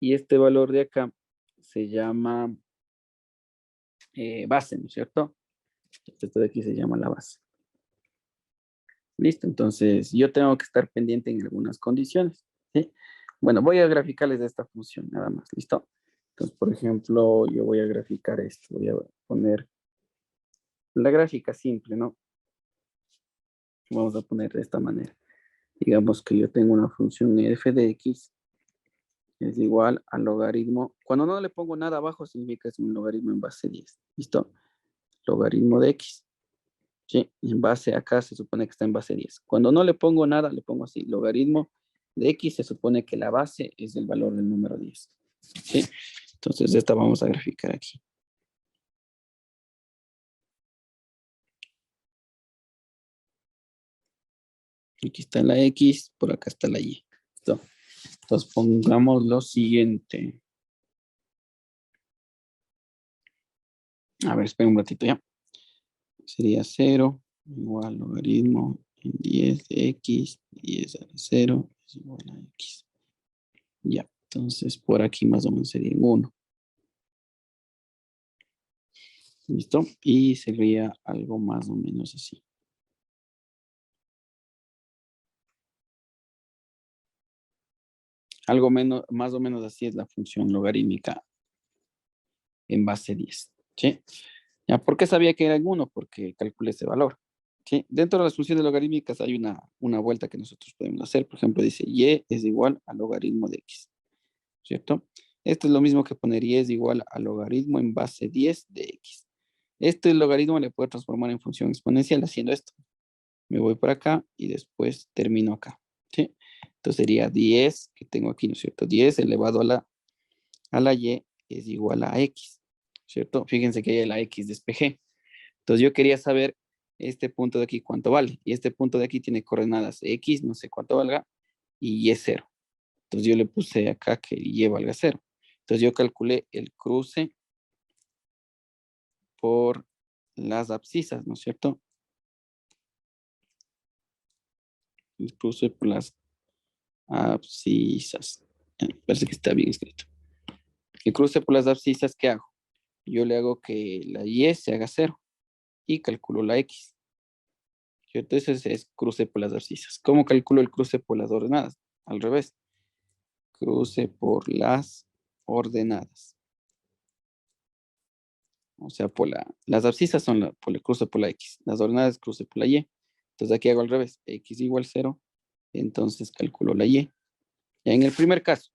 Y este valor de acá se llama base, ¿no es cierto? Esto de aquí se llama la base. Listo, entonces yo tengo que estar pendiente en algunas condiciones, ¿sí? Bueno, voy a graficarles esta función nada más, ¿listo? Entonces, por ejemplo, yo voy a graficar esto, voy a poner la gráfica simple, ¿no? Vamos a poner de esta manera. Digamos que yo tengo una función f de x es igual al logaritmo. Cuando no le pongo nada abajo, significa que es un logaritmo en base 10. ¿Listo? Logaritmo de x. ¿Sí? En base acá se supone que está en base 10. Cuando no le pongo nada, le pongo así. Logaritmo de x se supone que la base es el valor del número 10. ¿Sí? Entonces esta vamos a graficar aquí. Aquí está la X, por acá está la Y. ¿Listo? Entonces pongamos lo siguiente. A ver, espera un ratito ya. Sería 0 igual logaritmo en 10 de X, 10 a la 0 es igual a X. Ya, entonces por aquí más o menos sería 1. ¿Listo? Y sería algo más o menos así. Algo menos, más o menos así es la función logarítmica en base 10. ¿Sí? ¿Ya? ¿Por qué sabía que era en 1? Porque calculé ese valor. ¿Sí? Dentro de las funciones logarítmicas hay una vuelta que nosotros podemos hacer. Por ejemplo, dice y es igual al logaritmo de x. ¿Cierto? Esto es lo mismo que poner y es igual al logaritmo en base 10 de x. Este logaritmo le puedo transformar en función exponencial haciendo esto. Me voy por acá y después termino acá. ¿Sí? Entonces sería 10 que tengo aquí, ¿no es cierto? 10 elevado a la y es igual a x, ¿cierto? Fíjense que hay la x despejé. Entonces yo quería saber este punto de aquí cuánto vale. Y este punto de aquí tiene coordenadas x, no sé cuánto valga, y y es 0. Entonces yo le puse acá que y valga 0. Entonces yo calculé el cruce por las abscisas, ¿no es cierto? El cruce por las abscisas. Parece que está bien escrito. El cruce por las abscisas, ¿qué hago? Yo le hago que la y se haga 0 y calculo la x. ¿Cierto? Ese es cruce por las abscisas. ¿Cómo calculo el cruce por las ordenadas? Al revés. Cruce por las ordenadas. O sea, las abscisas son por el cruce por la x. Las ordenadas cruce por la y. Entonces aquí hago al revés. X igual 0. Entonces calculo la y. Ya en el primer caso,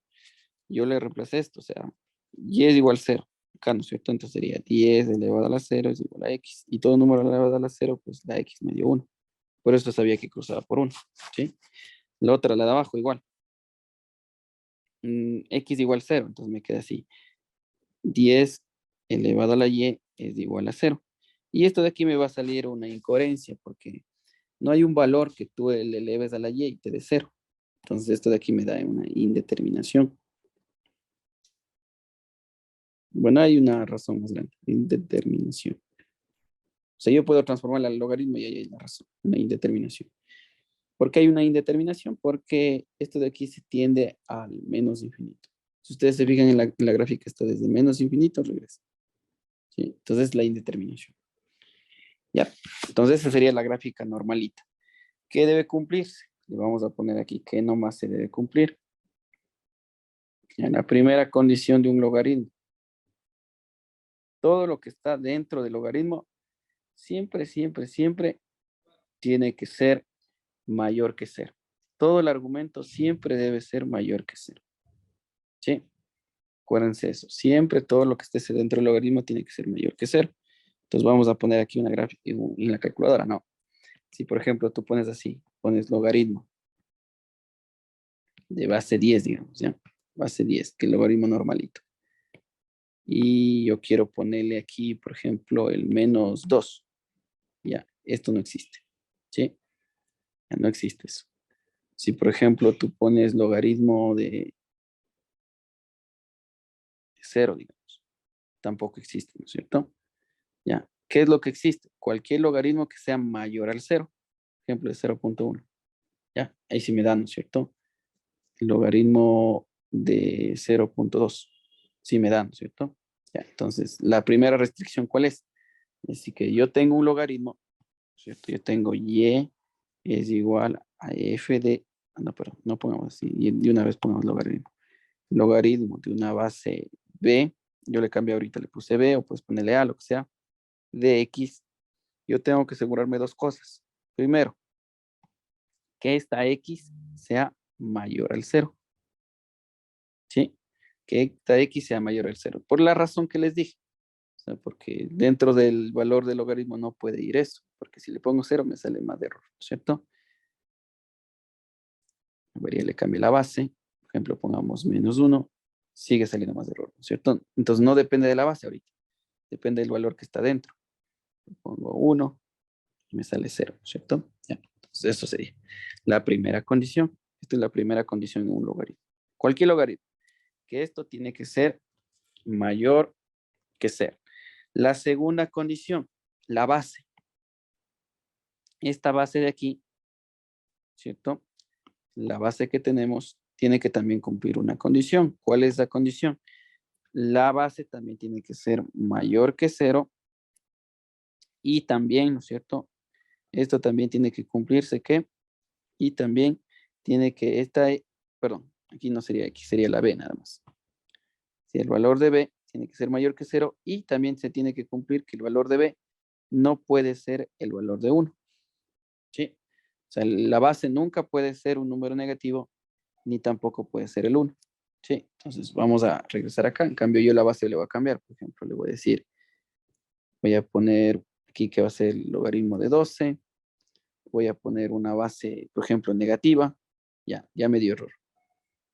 yo le reemplacé esto. O sea, y es igual 0. Acá, ¿no es cierto? Entonces sería 10 elevado a la 0 es igual a x. Y todo número elevado a la 0, pues la x me dio 1. Por eso sabía que cruzaba por 1. ¿Sí? La otra, la de abajo, igual. X igual 0. Entonces me queda así. 10 elevado a la y es igual a 0. Y esto de aquí me va a salir una incoherencia porque no hay un valor que tú le eleves a la y te dé 0. Entonces esto de aquí me da una indeterminación. Bueno, hay una razón más grande, indeterminación. O sea, yo puedo transformarla al logaritmo y ahí hay una razón, una indeterminación. ¿Por qué hay una indeterminación? Porque esto de aquí se tiende al menos infinito. Si ustedes se fijan en la gráfica, está desde menos infinito regresa. ¿Sí? Entonces la indeterminación. Ya, entonces esa sería la gráfica normalita. ¿Qué debe cumplirse? Le vamos a poner aquí qué nomás se debe cumplir. En la primera condición de un logaritmo, todo lo que está dentro del logaritmo siempre, siempre, siempre tiene que ser mayor que 0. Todo el argumento siempre debe ser mayor que 0. ¿Sí? Acuérdense eso. Siempre todo lo que esté dentro del logaritmo tiene que ser mayor que 0. Entonces vamos a poner aquí una gráfica en la calculadora. No. Si por ejemplo tú pones así, pones logaritmo de base 10, digamos, ¿ya? Base 10, que es el logaritmo normalito. Y yo quiero ponerle aquí, por ejemplo, el menos 2. Ya, esto no existe. ¿Sí? Ya no existe eso. Si, por ejemplo, tú pones logaritmo de 0, digamos, tampoco existe, ¿no es cierto? Ya, ¿qué es lo que existe? Cualquier logaritmo que sea mayor al 0. Por ejemplo, de 0.1. Ya, ahí sí me da, ¿no es cierto? El logaritmo de 0.2. Sí me da, ¿no es cierto? Ya, entonces, la primera restricción, ¿cuál es? Así que yo tengo un logaritmo, ¿cierto? Yo tengo y es igual a f de, no, perdón, no pongamos así, y de una vez pongamos logaritmo. Logaritmo de una base b, yo le cambié ahorita, le puse b, o puedes ponerle a, lo que sea, de x, yo tengo que asegurarme dos cosas. Primero, que esta x sea mayor al 0, ¿sí? Que esta x sea mayor al 0, por la razón que les dije. O sea, porque dentro del valor del logaritmo no puede ir eso, porque si le pongo 0 me sale más de error, ¿cierto? A ver, ya le cambié la base. Por ejemplo, pongamos menos 1, sigue saliendo más de error, ¿cierto? Entonces no depende de la base ahorita, depende del valor que está dentro. Pongo 1 y me sale 0, ¿cierto? Ya. Entonces, eso sería la primera condición. Esta es la primera condición en un logaritmo. Cualquier logaritmo. Que esto tiene que ser mayor que cero. La segunda condición, la base. Esta base de aquí, ¿cierto? La base que tenemos tiene que también cumplir una condición. ¿Cuál es la condición? La base también tiene que ser mayor que cero y también, ¿no es cierto? Esto también tiene que cumplirse que, y también tiene que perdón, aquí no sería X, sería la B nada más. Si el valor de B tiene que ser mayor que cero y también se tiene que cumplir que el valor de B no puede ser el valor de 1. ¿Sí? O sea, la base nunca puede ser un número negativo ni tampoco puede ser el 1. ¿Sí? Entonces vamos a regresar acá. En cambio yo la base le voy a cambiar. Por ejemplo, le voy a decir, voy a poner aquí que va a ser el logaritmo de 12. Voy a poner una base, por ejemplo, negativa. Ya me dio error.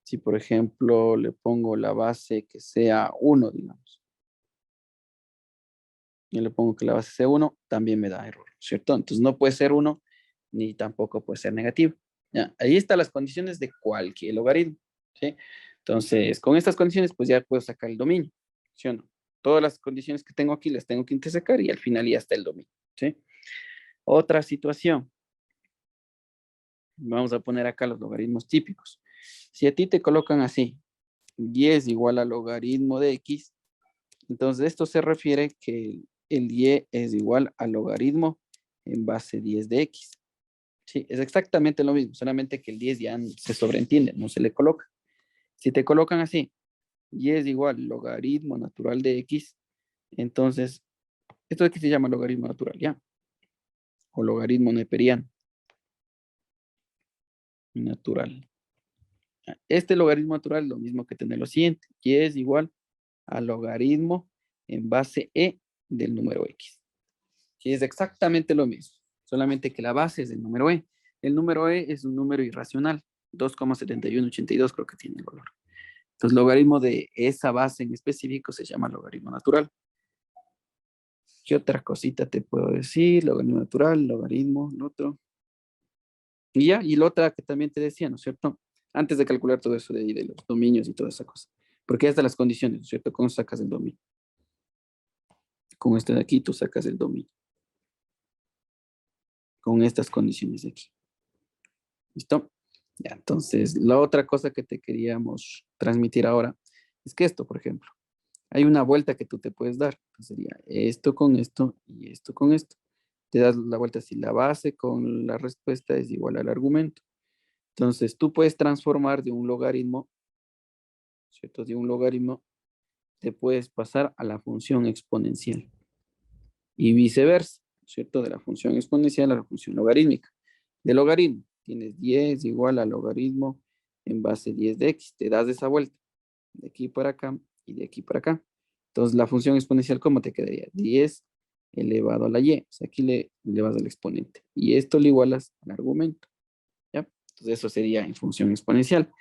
Si, por ejemplo, le pongo la base que sea 1, digamos. Yo le pongo que la base sea 1, también me da error, ¿cierto? Entonces no puede ser 1, ni tampoco puede ser negativo. ¿Ya? Ahí están las condiciones de cualquier logaritmo, ¿sí? Entonces, con estas condiciones, pues ya puedo sacar el dominio, ¿sí o no? Todas las condiciones que tengo aquí las tengo que intersecar y al final ya está el dominio, ¿sí? Otra situación. Vamos a poner acá los logaritmos típicos. Si a ti te colocan así, y es igual al logaritmo de x, entonces esto se refiere que el y es igual al logaritmo en base 10 de x. Sí, es exactamente lo mismo, solamente que el 10 ya se sobreentiende, no se le coloca. Si te colocan así, y es igual al logaritmo natural de x, entonces, esto de aquí se llama logaritmo natural, ¿ya? O logaritmo neperiano. Natural. Este logaritmo natural es lo mismo que tener lo siguiente, y es igual al logaritmo en base e del número x. Sí, es exactamente lo mismo, solamente que la base es el número e. El número e es un número irracional, 2,7182 creo que tiene el valor. Entonces, logaritmo de esa base en específico se llama logaritmo natural. ¿Qué otra cosita te puedo decir? Logaritmo natural, logaritmo, el otro. Y ya, y la otra que también te decía, ¿no es cierto? Antes de calcular todo eso de los dominios y toda esa cosa. Porque ya están las condiciones, ¿no es cierto? ¿Cómo sacas el dominio? Con este de aquí tú sacas el dominio. Con estas condiciones de aquí. ¿Listo? Ya, entonces, la otra cosa que te queríamos transmitir ahora es que esto, por ejemplo, hay una vuelta que tú te puedes dar. Sería esto con esto y esto con esto. Te das la vuelta si la base con la respuesta es igual al argumento. Entonces, tú puedes transformar de un logaritmo, ¿cierto? De un logaritmo, te puedes pasar a la función exponencial. Y viceversa, ¿cierto? De la función exponencial a la función logarítmica. De logaritmo, tienes 10 igual al logaritmo en base 10 de x. Te das esa vuelta de aquí para acá y de aquí para acá. Entonces, la función exponencial, ¿cómo te quedaría? 10 elevado a la y. O sea, aquí le vas al exponente. Y esto le igualas al argumento. ¿Ya? Entonces, eso sería en función exponencial.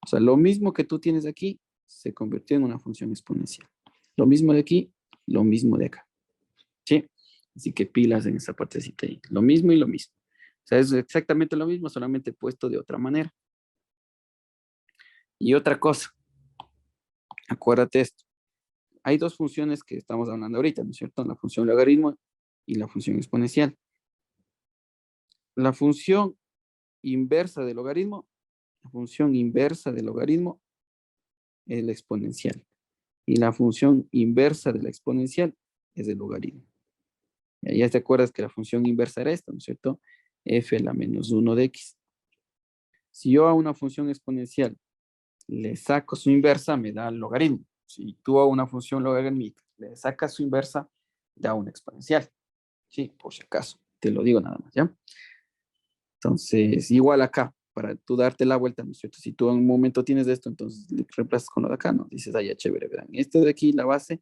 O sea, lo mismo que tú tienes aquí se convirtió en una función exponencial. Lo mismo de aquí, lo mismo de acá. ¿Sí? Así que pilas en esa partecita ahí. Lo mismo y lo mismo. O sea, es exactamente lo mismo, solamente puesto de otra manera. Y otra cosa, acuérdate esto. Hay dos funciones que estamos hablando ahorita, ¿no es cierto? La función logaritmo y la función exponencial. La función inversa del logaritmo, la función inversa del logaritmo es la exponencial. Y la función inversa de la exponencial es el logaritmo. Ya te acuerdas que la función inversa era esta, ¿no es cierto? F a la menos 1 de x. Si yo a una función exponencial le saco su inversa, me da el logaritmo. Si tú a una función logarítmica le sacas su inversa, da una exponencial. Sí, por si acaso, te lo digo nada más, ¿ya? Entonces, igual acá, para tú darte la vuelta, ¿no es cierto? Si tú en un momento tienes esto, entonces le reemplazas con lo de acá, ¿no? Dices, ah, ya chévere, verán. Esto de aquí, la base,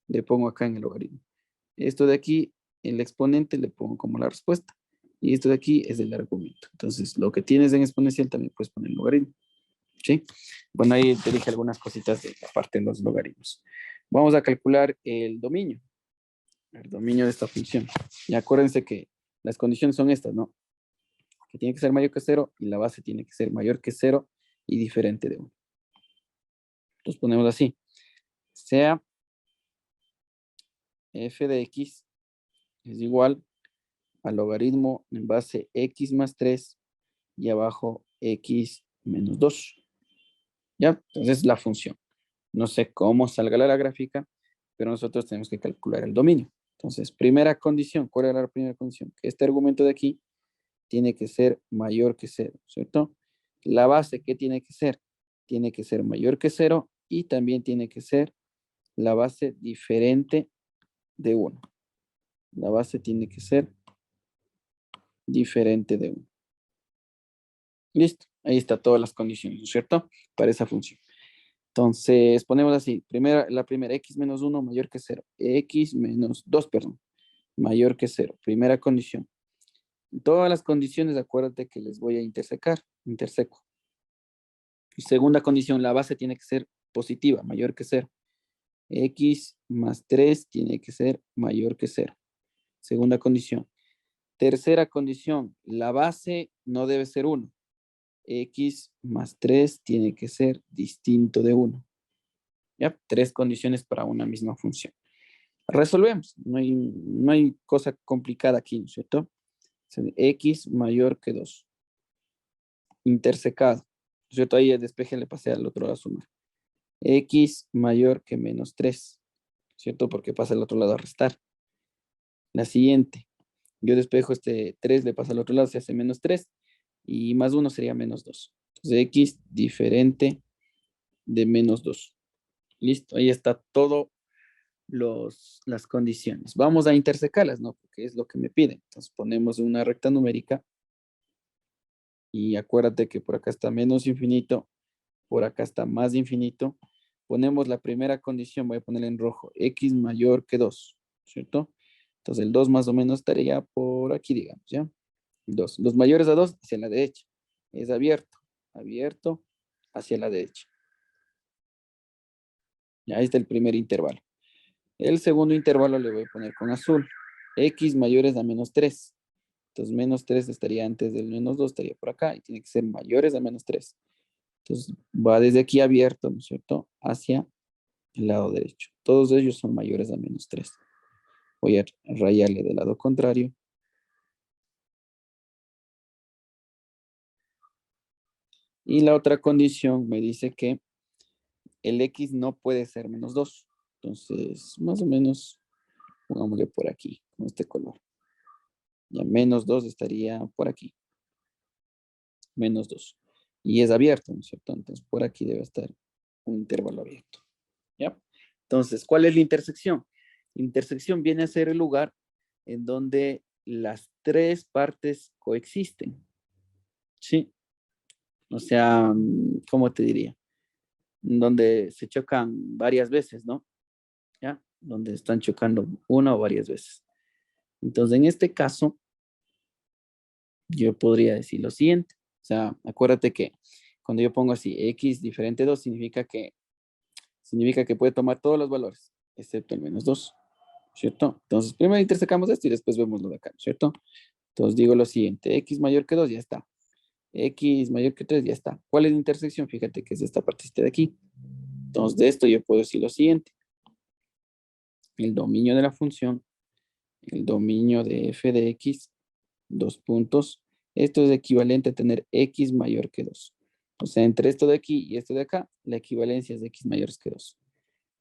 le pongo acá en el logaritmo. Esto de aquí, el exponente, le pongo como la respuesta. Y esto de aquí es el argumento. Entonces, lo que tienes en exponencial también puedes poner en logaritmo. ¿Sí? Bueno, ahí te dije algunas cositas de la parte de los logaritmos. Vamos a calcular el dominio de esta función. Y acuérdense que las condiciones son estas, ¿no? que tiene que ser mayor que 0, y la base tiene que ser mayor que 0 y diferente de 1. Entonces ponemos así. Sea f de x es igual al logaritmo en base x más 3 y abajo x menos 2. ¿Ya? Entonces la función. No sé cómo salga la gráfica, pero nosotros tenemos que calcular el dominio. Entonces, primera condición. ¿Cuál era la primera condición? Que este argumento de aquí tiene que ser mayor que 0, ¿cierto? La base, ¿qué tiene que ser? Tiene que ser mayor que 0 y también tiene que ser la base diferente de 1. La base tiene que ser diferente de 1. Listo. Ahí está todas las condiciones, ¿no es cierto? Para esa función. Entonces, ponemos así. La primera, x menos 1 mayor que 0. X menos 2, perdón. Mayor que 0. Primera condición. Todas las condiciones, acuérdate que les voy a interseco. Y segunda condición, la base tiene que ser positiva, mayor que 0. X más 3 tiene que ser mayor que 0. Segunda condición. Tercera condición, la base no debe ser 1. X más 3 tiene que ser distinto de 1. ¿Ya? 3 condiciones para una misma función. Resolvemos. No hay cosa complicada aquí, ¿no es cierto? X mayor que 2. Intersecado. ¿No es cierto? Ahí el despeje le pasé al otro lado a sumar. X mayor que menos 3. ¿Cierto? Porque pasa al otro lado a restar. La siguiente. Yo despejo este 3, le pasa al otro lado, se hace menos 3. Y más 1 sería menos 2. Entonces X diferente de menos 2. Listo. Ahí está todo las condiciones. Vamos a intersecarlas, ¿no? Porque es lo que me piden. Entonces ponemos una recta numérica y acuérdate que por acá está menos infinito, por acá está más infinito. Ponemos la primera condición, voy a ponerla en rojo, x mayor que 2, ¿cierto? Entonces el 2 más o menos estaría por aquí, digamos, ¿ya? 2. Los mayores a 2 hacia la derecha. Es abierto, abierto hacia la derecha. Ya, ahí está el primer intervalo. El segundo intervalo le voy a poner con azul. X mayores a menos 3. Entonces menos 3 estaría antes del menos 2, estaría por acá. Y tiene que ser mayores a menos 3. Entonces va desde aquí abierto, ¿no es cierto? Hacia el lado derecho. Todos ellos son mayores a menos 3. Voy a rayarle del lado contrario. Y la otra condición me dice que el X no puede ser menos 2. Entonces, más o menos, pongámosle por aquí, con este color. Ya menos 2 estaría por aquí. Menos 2. Y es abierto, ¿no es cierto? Entonces, por aquí debe estar un intervalo abierto. ¿Ya? Entonces, ¿cuál es la intersección? La intersección viene a ser el lugar en donde las tres partes coexisten. ¿Sí? O sea, ¿cómo te diría? Donde se chocan varias veces, ¿no? ¿Ya? Donde están chocando una o varias veces. Entonces, en este caso, yo podría decir lo siguiente. O sea, acuérdate que cuando yo pongo así x diferente 2 significa que puede tomar todos los valores, excepto el menos 2, ¿cierto? Entonces, primero intersecamos esto y después vemos lo de acá, ¿cierto? Entonces digo lo siguiente, x mayor que 2 ya está. X mayor que 3 ya está. ¿Cuál es la intersección? Fíjate que es esta partecita de aquí. Entonces, de esto yo puedo decir lo siguiente. El dominio de la función, el dominio de f de x, dos puntos. Esto es equivalente a tener x mayor que 2. O sea, entre esto de aquí y esto de acá, la equivalencia es de x mayor que 2.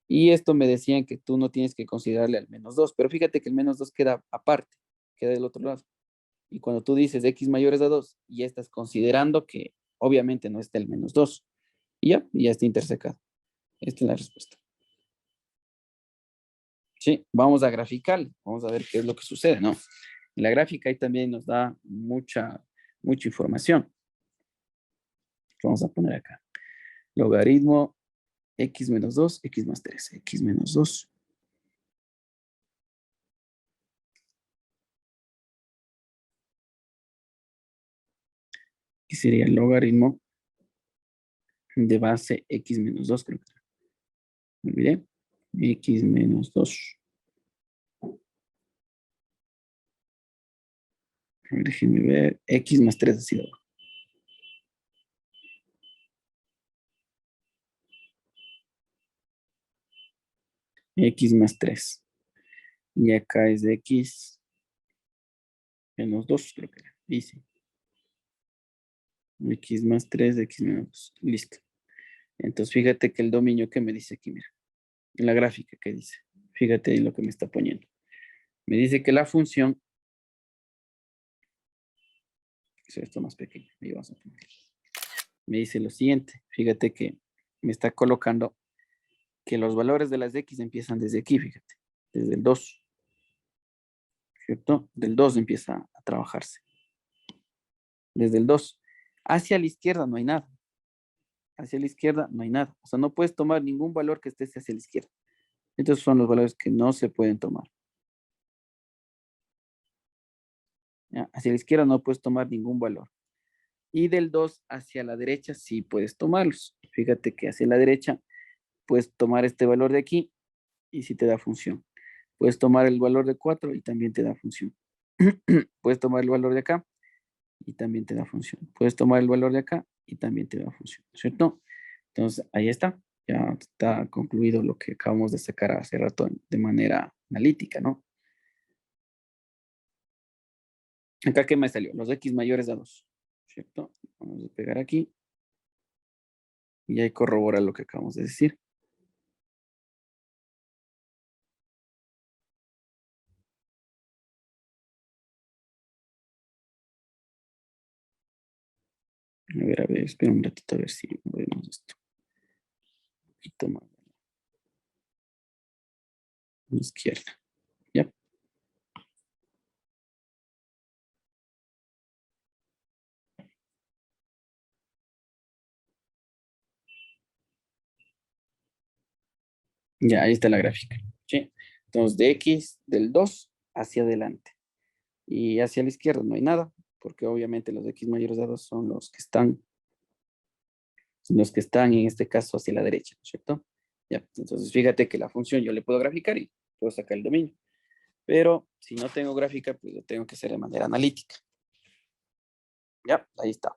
Y esto me decían que tú no tienes que considerarle al menos 2, pero fíjate que el menos 2 queda aparte, queda del otro lado. Y cuando tú dices x mayores a 2, ya estás considerando que obviamente no está el menos 2. Y ya está intersecado. Esta es la respuesta. Sí, vamos a graficar, vamos a ver qué es lo que sucede, ¿no? En la gráfica ahí también nos da mucha información. Vamos a poner acá. Logaritmo x menos 2, x más 3, x menos 2. Y sería el logaritmo de base x menos 2, creo que me olvidé. X menos 2. Déjenme ver. X más 3 ha sido. X más 3. Y acá es X menos 2, creo que era. Dice. X más 3, X menos 2. Listo. Entonces, fíjate que el dominio que me dice aquí, mira. En la gráfica que dice. Fíjate en lo que me está poniendo. Me dice que la función. Es esto más pequeño. Ahí vamos a poner. Me dice lo siguiente. Fíjate que me está colocando que los valores de las X empiezan desde aquí, fíjate. Desde el 2. ¿Cierto? Del 2 empieza a trabajarse. Desde el 2. Hacia la izquierda no hay nada. Hacia la izquierda no hay nada. O sea, no puedes tomar ningún valor que esté hacia la izquierda. Estos son los valores que no se pueden tomar. ¿Ya? Hacia la izquierda no puedes tomar ningún valor. Y del 2 hacia la derecha sí puedes tomarlos. Fíjate que hacia la derecha puedes tomar este valor de aquí y sí te da función. Puedes tomar el valor de 4 y también te da función. Puedes tomar el valor de acá y también te da función. Puedes tomar el valor de acá y también te da función, ¿cierto? Entonces, ahí está. Ya está concluido lo que acabamos de sacar hace rato de manera analítica, ¿no? Acá, ¿qué me salió? Los X mayores a 2, ¿cierto? Vamos a pegar aquí y ahí corrobora lo que acabamos de decir. A ver, espera un ratito a ver si movemos esto. Un poquito más a la izquierda. ¿Ya? Ya, ahí está la gráfica. ¿Sí? Entonces, de X, del 2 hacia adelante. Y hacia la izquierda no hay nada, porque obviamente los X mayores a 2 son los que están en este caso hacia la derecha, ¿no es cierto? Ya, entonces fíjate que la función yo le puedo graficar y puedo sacar el dominio. Pero si no tengo gráfica, pues lo tengo que hacer de manera analítica. Ya, ahí está.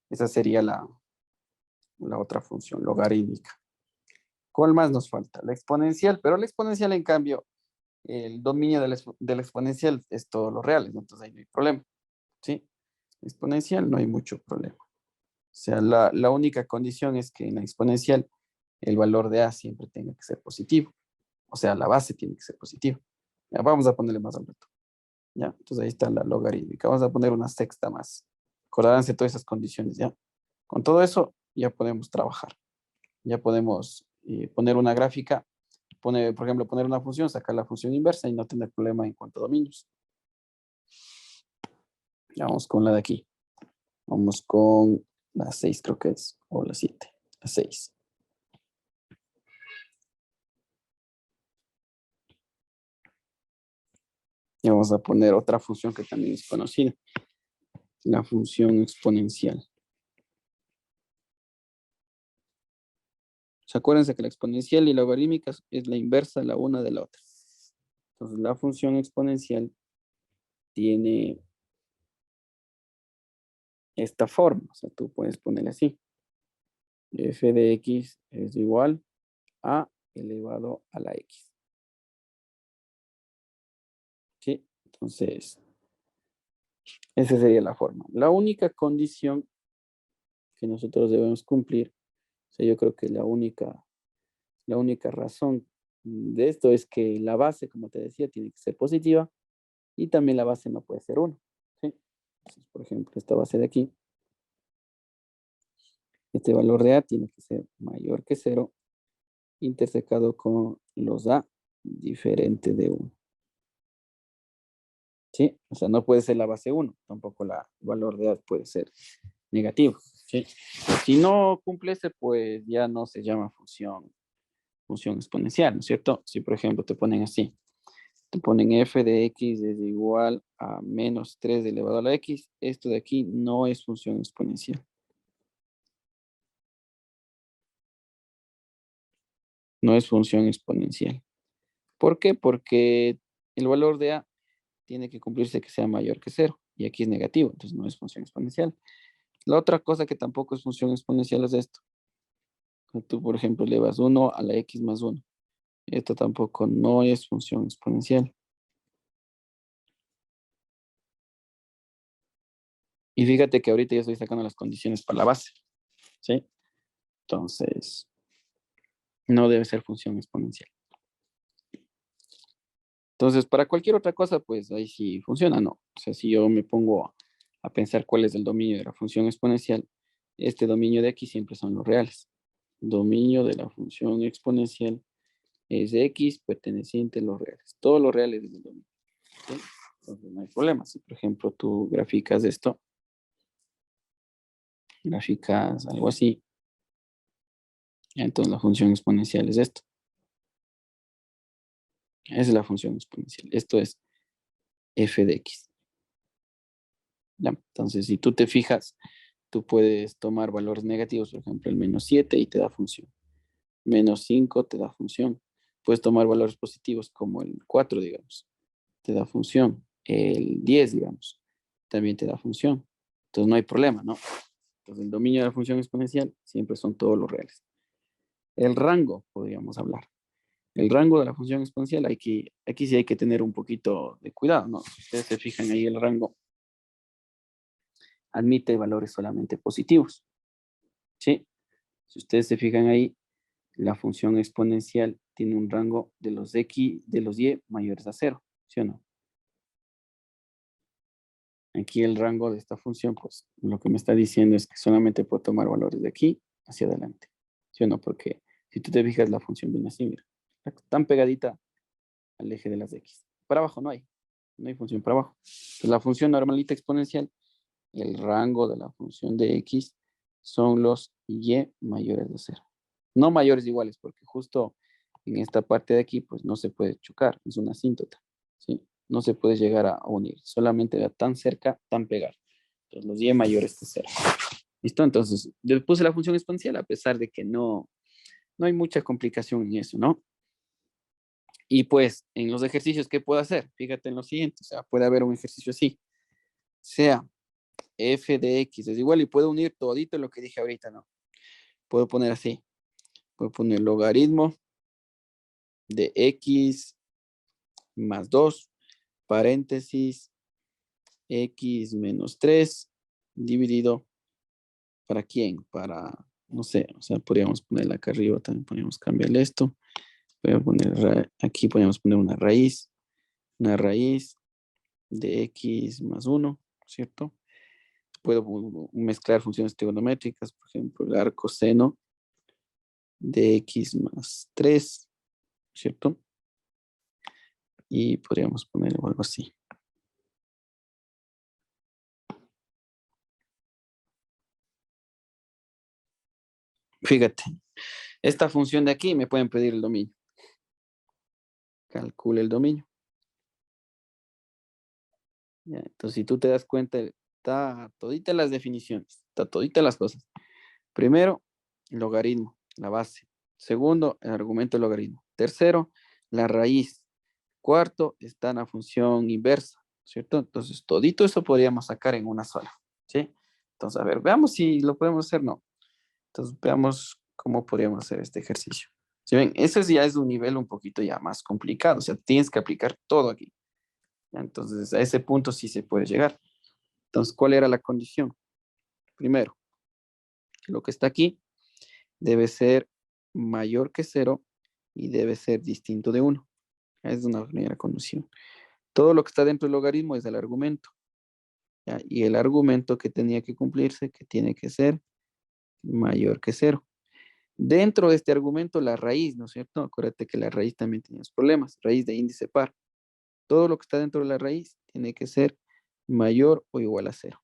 Esa sería la otra función, logarítmica. ¿Cuál más nos falta? La exponencial, pero la exponencial, en cambio, el dominio de la exponencial es todos los reales, ¿no? Entonces ahí no hay problema, ¿sí? Exponencial no hay mucho problema. O sea, la única condición es que en la exponencial el valor de A siempre tenga que ser positivo. O sea, la base tiene que ser positiva. Ya, vamos a ponerle más al reto. Ya, entonces ahí está la logarítmica. Vamos a poner una sexta más. Acordarse todas esas condiciones, ¿ya? Con todo eso ya podemos trabajar. Ya podemos poner una gráfica, por ejemplo, poner una función, sacar la función inversa y no tener problema en cuanto a dominios. Ya vamos con la de aquí. Vamos con la 6, creo que es, o la 7. La 6. Y vamos a poner otra función que también es conocida, la función exponencial. ¿Se acuérdense que la exponencial y la logarítmica es la inversa la una de la otra? Entonces, la función exponencial tiene esta forma. O sea, tú puedes ponerle así. F de X es igual a elevado a la X. ¿Sí? Entonces, esa sería la forma. La única condición que nosotros debemos cumplir, o sea, yo creo que la única razón de esto es que la base, como te decía, tiene que ser positiva y también la base no puede ser 1. ¿Sí? Entonces, por ejemplo, esta base de aquí, este valor de A tiene que ser mayor que 0, intersecado con los A diferente de 1. ¿Sí? O sea, no puede ser la base 1, tampoco el valor de A puede ser negativo. ¿Sí? Si no cumple ese, pues ya no se llama función exponencial, ¿no es cierto? Si, por ejemplo, te ponen así, te ponen f de x es igual a menos 3 elevado a la x, esto de aquí no es función exponencial. No es función exponencial. ¿Por qué? Porque el valor de A tiene que cumplirse que sea mayor que 0. y aquí es negativo, entonces no es función exponencial. La otra cosa que tampoco es función exponencial es esto. Tú, por ejemplo, elevas 1 a la x más 1. Esto tampoco no es función exponencial. Y fíjate que ahorita ya estoy sacando las condiciones para la base, ¿sí? Entonces, no debe ser función exponencial. Entonces, para cualquier otra cosa, pues ahí sí funciona, ¿no? O sea, si yo me pongo a pensar cuál es el dominio de la función exponencial, este dominio de aquí siempre son los reales. Dominio de la función exponencial es x perteneciente a los reales. Todos los reales es el dominio. ¿Sí? Entonces, no hay problema. Si, por ejemplo, tú graficas esto, graficas algo así, entonces la función exponencial es esto. Esa es la función exponencial. Esto es f de x. ¿Ya? Entonces, si tú te fijas, tú puedes tomar valores negativos, por ejemplo, el -7 y te da función. -5 te da función. Puedes tomar valores positivos como el 4, digamos, te da función. El 10, digamos, también te da función. Entonces no hay problema, ¿no? Entonces el dominio de la función exponencial siempre son todos los reales. El rango, podríamos hablar. El rango de la función exponencial, aquí sí hay que tener un poquito de cuidado, ¿no? Si ustedes se fijan ahí, el rango admite valores solamente positivos, ¿sí? Si ustedes se fijan ahí, la función exponencial tiene un rango de los x, de los y mayores a 0, ¿sí o no? Aquí el rango de esta función, pues lo que me está diciendo es que solamente puedo tomar valores de aquí hacia adelante, ¿sí o no? Porque si tú te fijas, la función viene así, mira, tan pegadita al eje de las x. Para abajo no hay función para abajo. Entonces, la función normalita exponencial, el rango de la función de x son los y mayores de 0. No mayores iguales, porque justo en esta parte de aquí, pues no se puede chocar, es una asíntota, ¿sí? No se puede llegar a unir, solamente tan cerca, tan pegar. Entonces los y mayores de 0. ¿Listo? Entonces, yo puse la función exponencial a pesar de que no hay mucha complicación en eso, ¿no? Y pues, en los ejercicios, ¿qué puedo hacer? Fíjate en lo siguiente, o sea, puede haber un ejercicio así, sea f de x es igual y puedo unir todito lo que dije ahorita, ¿no? Puedo poner así, puedo poner logaritmo de x más 2, paréntesis, x menos 3, dividido, ¿para quién? Para, no sé, o sea, podríamos ponerla acá arriba, también podríamos cambiarle esto. Voy a poner, aquí podríamos poner una raíz de x más 1, ¿cierto? Puedo mezclar funciones trigonométricas, por ejemplo, el arco seno de x más 3, ¿cierto? Y podríamos poner algo así. Fíjate, esta función de aquí me pueden pedir el dominio. Calcula el dominio. Ya, entonces, si tú te das cuenta, está toditas las definiciones, está toditas las cosas. Primero, el logaritmo, la base. Segundo, el argumento del logaritmo. Tercero, la raíz. Cuarto, está en la función inversa, ¿cierto? Entonces, todito eso podríamos sacar en una sola, ¿sí? Entonces, a ver, veamos si lo podemos hacer, no. Entonces, veamos cómo podríamos hacer este ejercicio. Si ven, ese ya es un nivel un poquito ya más complicado, o sea, tienes que aplicar todo aquí. ¿Ya? Entonces, a ese punto sí se puede llegar. Entonces, ¿cuál era la condición? Primero, lo que está aquí debe ser mayor que 0 y debe ser distinto de 1. Es una primera condición. Todo lo que está dentro del logaritmo es el argumento. ¿Ya? Y el argumento que tenía que cumplirse, que tiene que ser mayor que 0. Dentro de este argumento, la raíz, ¿no es cierto? Acuérdate que la raíz también tiene problemas, raíz de índice par. Todo lo que está dentro de la raíz tiene que ser mayor o igual a 0.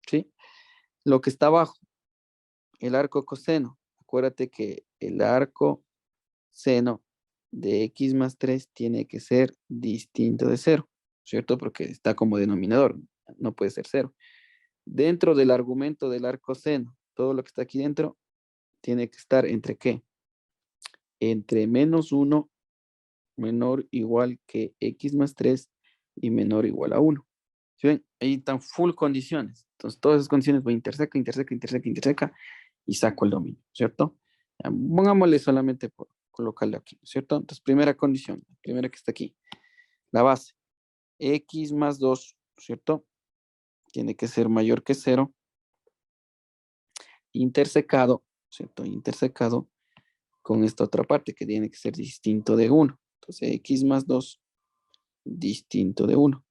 ¿Sí? Lo que está abajo, el arco coseno. Acuérdate que el arco seno de x más 3 tiene que ser distinto de 0, ¿cierto? Porque está como denominador, no puede ser 0. Dentro del argumento del arco seno, todo lo que está aquí dentro tiene que estar entre ¿qué? Entre -1 menor o igual que x más 3 y menor o igual a 1. ¿Sí ven? Ahí están full condiciones. Entonces, todas esas condiciones voy interseca, interseca, interseca, interseca y saco el dominio, ¿cierto? Ya, pongámosle solamente por colocarle aquí, ¿cierto? Entonces, primera condición, la primera que está aquí, la base, x más 2, ¿cierto? Tiene que ser mayor que 0, intersecado, ¿cierto? Intersecado con esta otra parte que tiene que ser distinto de 1. Entonces, x más 2 distinto de 1.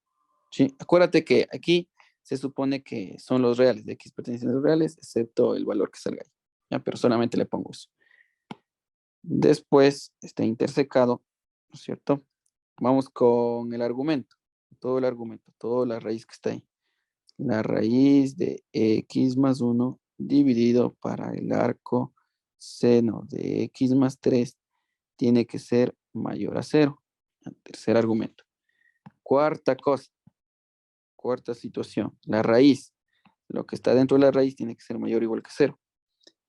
¿Sí? Acuérdate que aquí se supone que son los reales, de x pertenecen a los reales, excepto el valor que salga ahí. ¿Ya? Pero solamente le pongo eso. Después está intersecado, ¿no es cierto? Vamos con el argumento, toda la raíz que está ahí. La raíz de x más 1 dividido para el arco seno de x más 3 tiene que ser mayor a 0. Tercer argumento. Cuarta cosa, cuarta situación, la raíz. Lo que está dentro de la raíz tiene que ser mayor o igual que 0.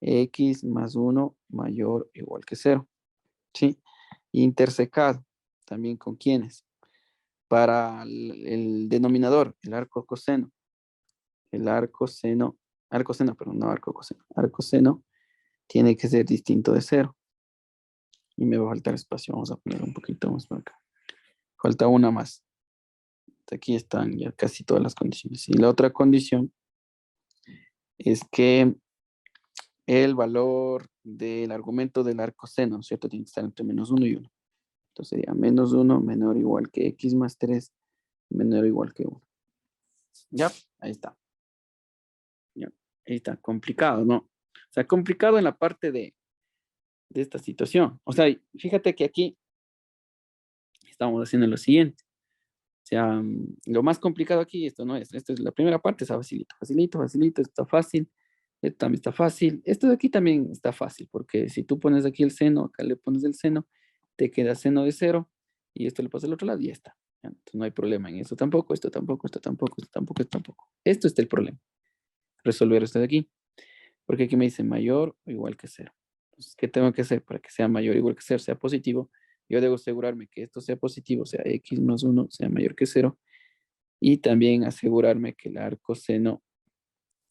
X más 1 mayor o igual que 0. ¿Sí? Intersecado. ¿También con quiénes? Para el denominador, el arco coseno. El arco seno, pero no arco coseno. Arco seno tiene que ser distinto de 0. Y me va a faltar espacio. Vamos a poner un poquito más para acá. Falta una más. Aquí están ya casi todas las condiciones. Y la otra condición es que el valor del argumento del arco seno, ¿cierto? Tiene que estar entre menos 1 y 1. Entonces sería menos 1 menor o igual que x más 3 menor o igual que 1. Ya, ahí está. Ya, ahí está, complicado, ¿no? O sea, complicado en la parte de esta situación. O sea, fíjate que aquí estamos haciendo lo siguiente. O sea, lo más complicado aquí, esto no es. Esto es la primera parte, está facilito, facilito, facilito, está fácil. Esto también está fácil. Esto de aquí también está fácil, porque si tú pones aquí el seno, acá le pones el seno, te queda seno de 0, y esto le pasa al otro lado y ya está. ¿Ya? Entonces no hay problema en esto tampoco, esto tampoco, esto tampoco, esto tampoco, esto tampoco. Esto está el problema. Resolver esto de aquí. Porque aquí me dice mayor o igual que 0. Entonces, ¿qué tengo que hacer para que sea mayor o igual que 0, sea positivo? Yo debo asegurarme que esto sea positivo, o sea, x más 1 sea mayor que 0, y también asegurarme que el arco seno,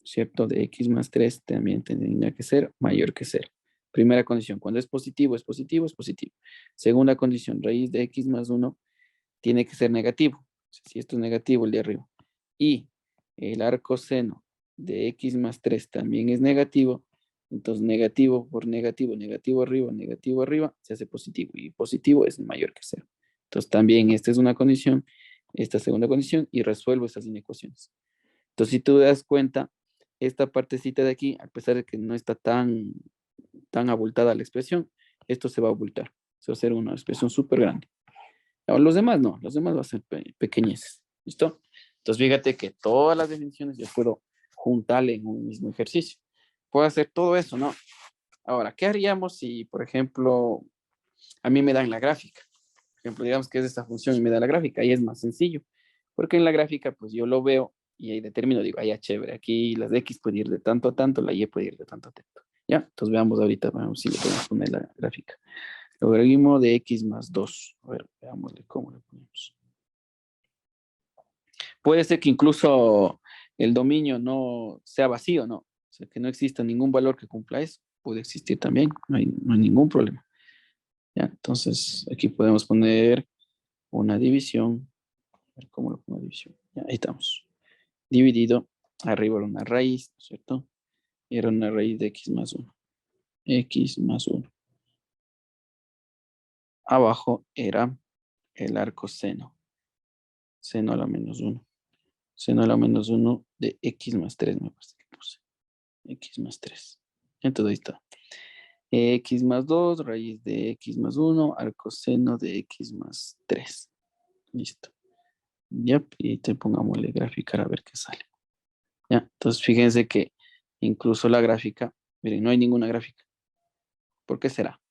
¿cierto?, de x más 3 también tendría que ser mayor que 0. Primera condición, cuando es positivo, es positivo, es positivo. Segunda condición, raíz de x más 1 tiene que ser negativo. O sea, si esto es negativo, el de arriba. Y el arco seno de x más 3 también es negativo. Entonces, negativo por negativo, negativo arriba, se hace positivo. Y positivo es mayor que 0. Entonces, también esta es una condición, esta segunda condición, y resuelvo esas inecuaciones. Entonces, si tú te das cuenta, esta partecita de aquí, a pesar de que no está tan abultada la expresión, esto se va a abultar. Se va a hacer una expresión súper grande. Los demás no, los demás van a ser pequeñeces. ¿Listo? Entonces, fíjate que todas las definiciones yo puedo juntarle en un mismo ejercicio. Puedo hacer todo eso, ¿no? Ahora, ¿qué haríamos si, por ejemplo, a mí me dan la gráfica? Por ejemplo, digamos que es esta función y me da la gráfica, ahí es más sencillo. Porque en la gráfica, pues yo lo veo y ahí determino, digo, ya chévere, aquí las de X puede ir de tanto a tanto, la Y puede ir de tanto a tanto. ¿Ya? Entonces veamos ahorita, vamos si le podemos poner la gráfica. Logaritmo de X más 2. A ver, veámosle cómo le ponemos. Puede ser que incluso el dominio no sea vacío, ¿no? O sea, que no exista ningún valor que cumpla eso. Puede existir también, no hay ningún problema. ¿Ya? Entonces, aquí podemos poner una división. A ver cómo lo pongo división. Ya, ahí estamos. Dividido, arriba era una raíz, ¿no es cierto? Y era una raíz de x más 1. X más 1. Abajo era el arco seno. Seno a la menos 1. Seno a la menos 1 de x más 3, me parece que puse. X más 3. Entonces ahí está. X más 2, raíz de x más 1, arco seno de x más 3. Listo. Ya, y te pongámosle graficar a ver qué sale. Ya, entonces fíjense que incluso la gráfica, miren, no hay ninguna gráfica. ¿Por qué será?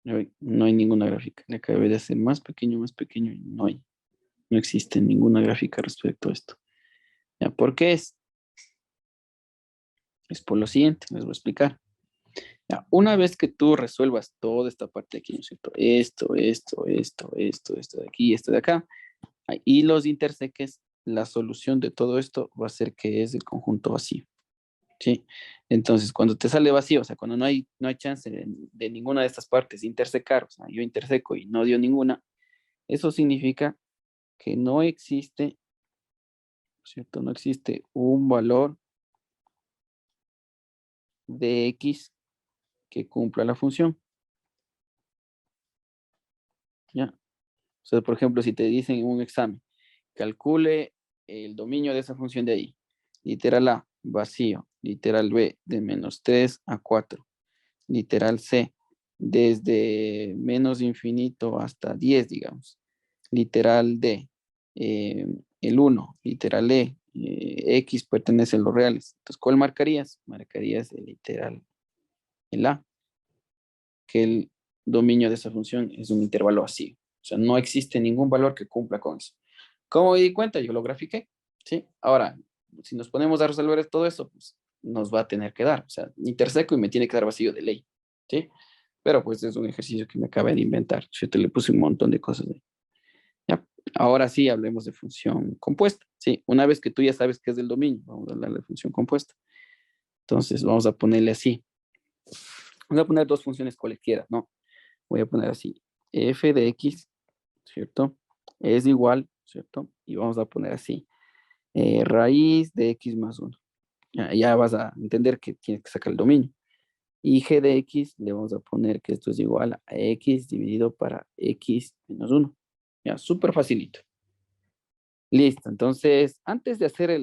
No hay ninguna gráfica. Le acabé de hacer más pequeño, y no hay. No existe ninguna gráfica respecto a esto. ¿Ya? ¿Por qué es? Es por lo siguiente, les voy a explicar. Ya, una vez que tú resuelvas toda esta parte de aquí, ¿no es cierto? Esto de aquí, esto de acá, Y los interseques, la solución de todo esto va a ser que es el conjunto vacío. ¿Sí? Entonces, cuando te sale vacío, o sea, cuando no hay chance de ninguna de estas partes intersecar, o sea, yo interseco y no dio ninguna, eso significa que no existe, ¿cierto? No existe un valor de X que cumpla la función, ¿ya? O sea, por ejemplo, si te dicen en un examen, calcule el dominio de esa función de ahí. Literal A, vacío. Literal B, de -3 a 4. Literal C, desde menos infinito hasta 10, digamos. Literal D, el 1. Literal E, X pertenece a los reales. Entonces, ¿cuál marcarías? Marcarías el literal, el A, que el dominio de esa función es un intervalo vacío. O sea, no existe ningún valor que cumpla con eso. ¿Cómo me di cuenta? Yo lo grafiqué, ¿sí? Ahora, si nos ponemos a resolver todo eso, pues nos va a tener que dar. O sea, interseco y me tiene que dar vacío de ley, ¿sí? Pero pues es un ejercicio que me acabé de inventar. Yo te le puse un montón de cosas ahí. ¿Ya? Ahora sí, hablemos de función compuesta, ¿sí? Una vez que tú ya sabes qué es del dominio, vamos a hablar de función compuesta. Entonces, vamos a ponerle así. Vamos a poner dos funciones cualquiera, ¿no? Voy a poner así, f de x, ¿cierto? Es igual, ¿cierto? Y vamos a poner así, raíz de x más 1. Ya vas a entender que tienes que sacar el dominio. Y g de x le vamos a poner que esto es igual a x dividido para x menos 1. Ya, súper facilito. Listo, entonces, antes de hacer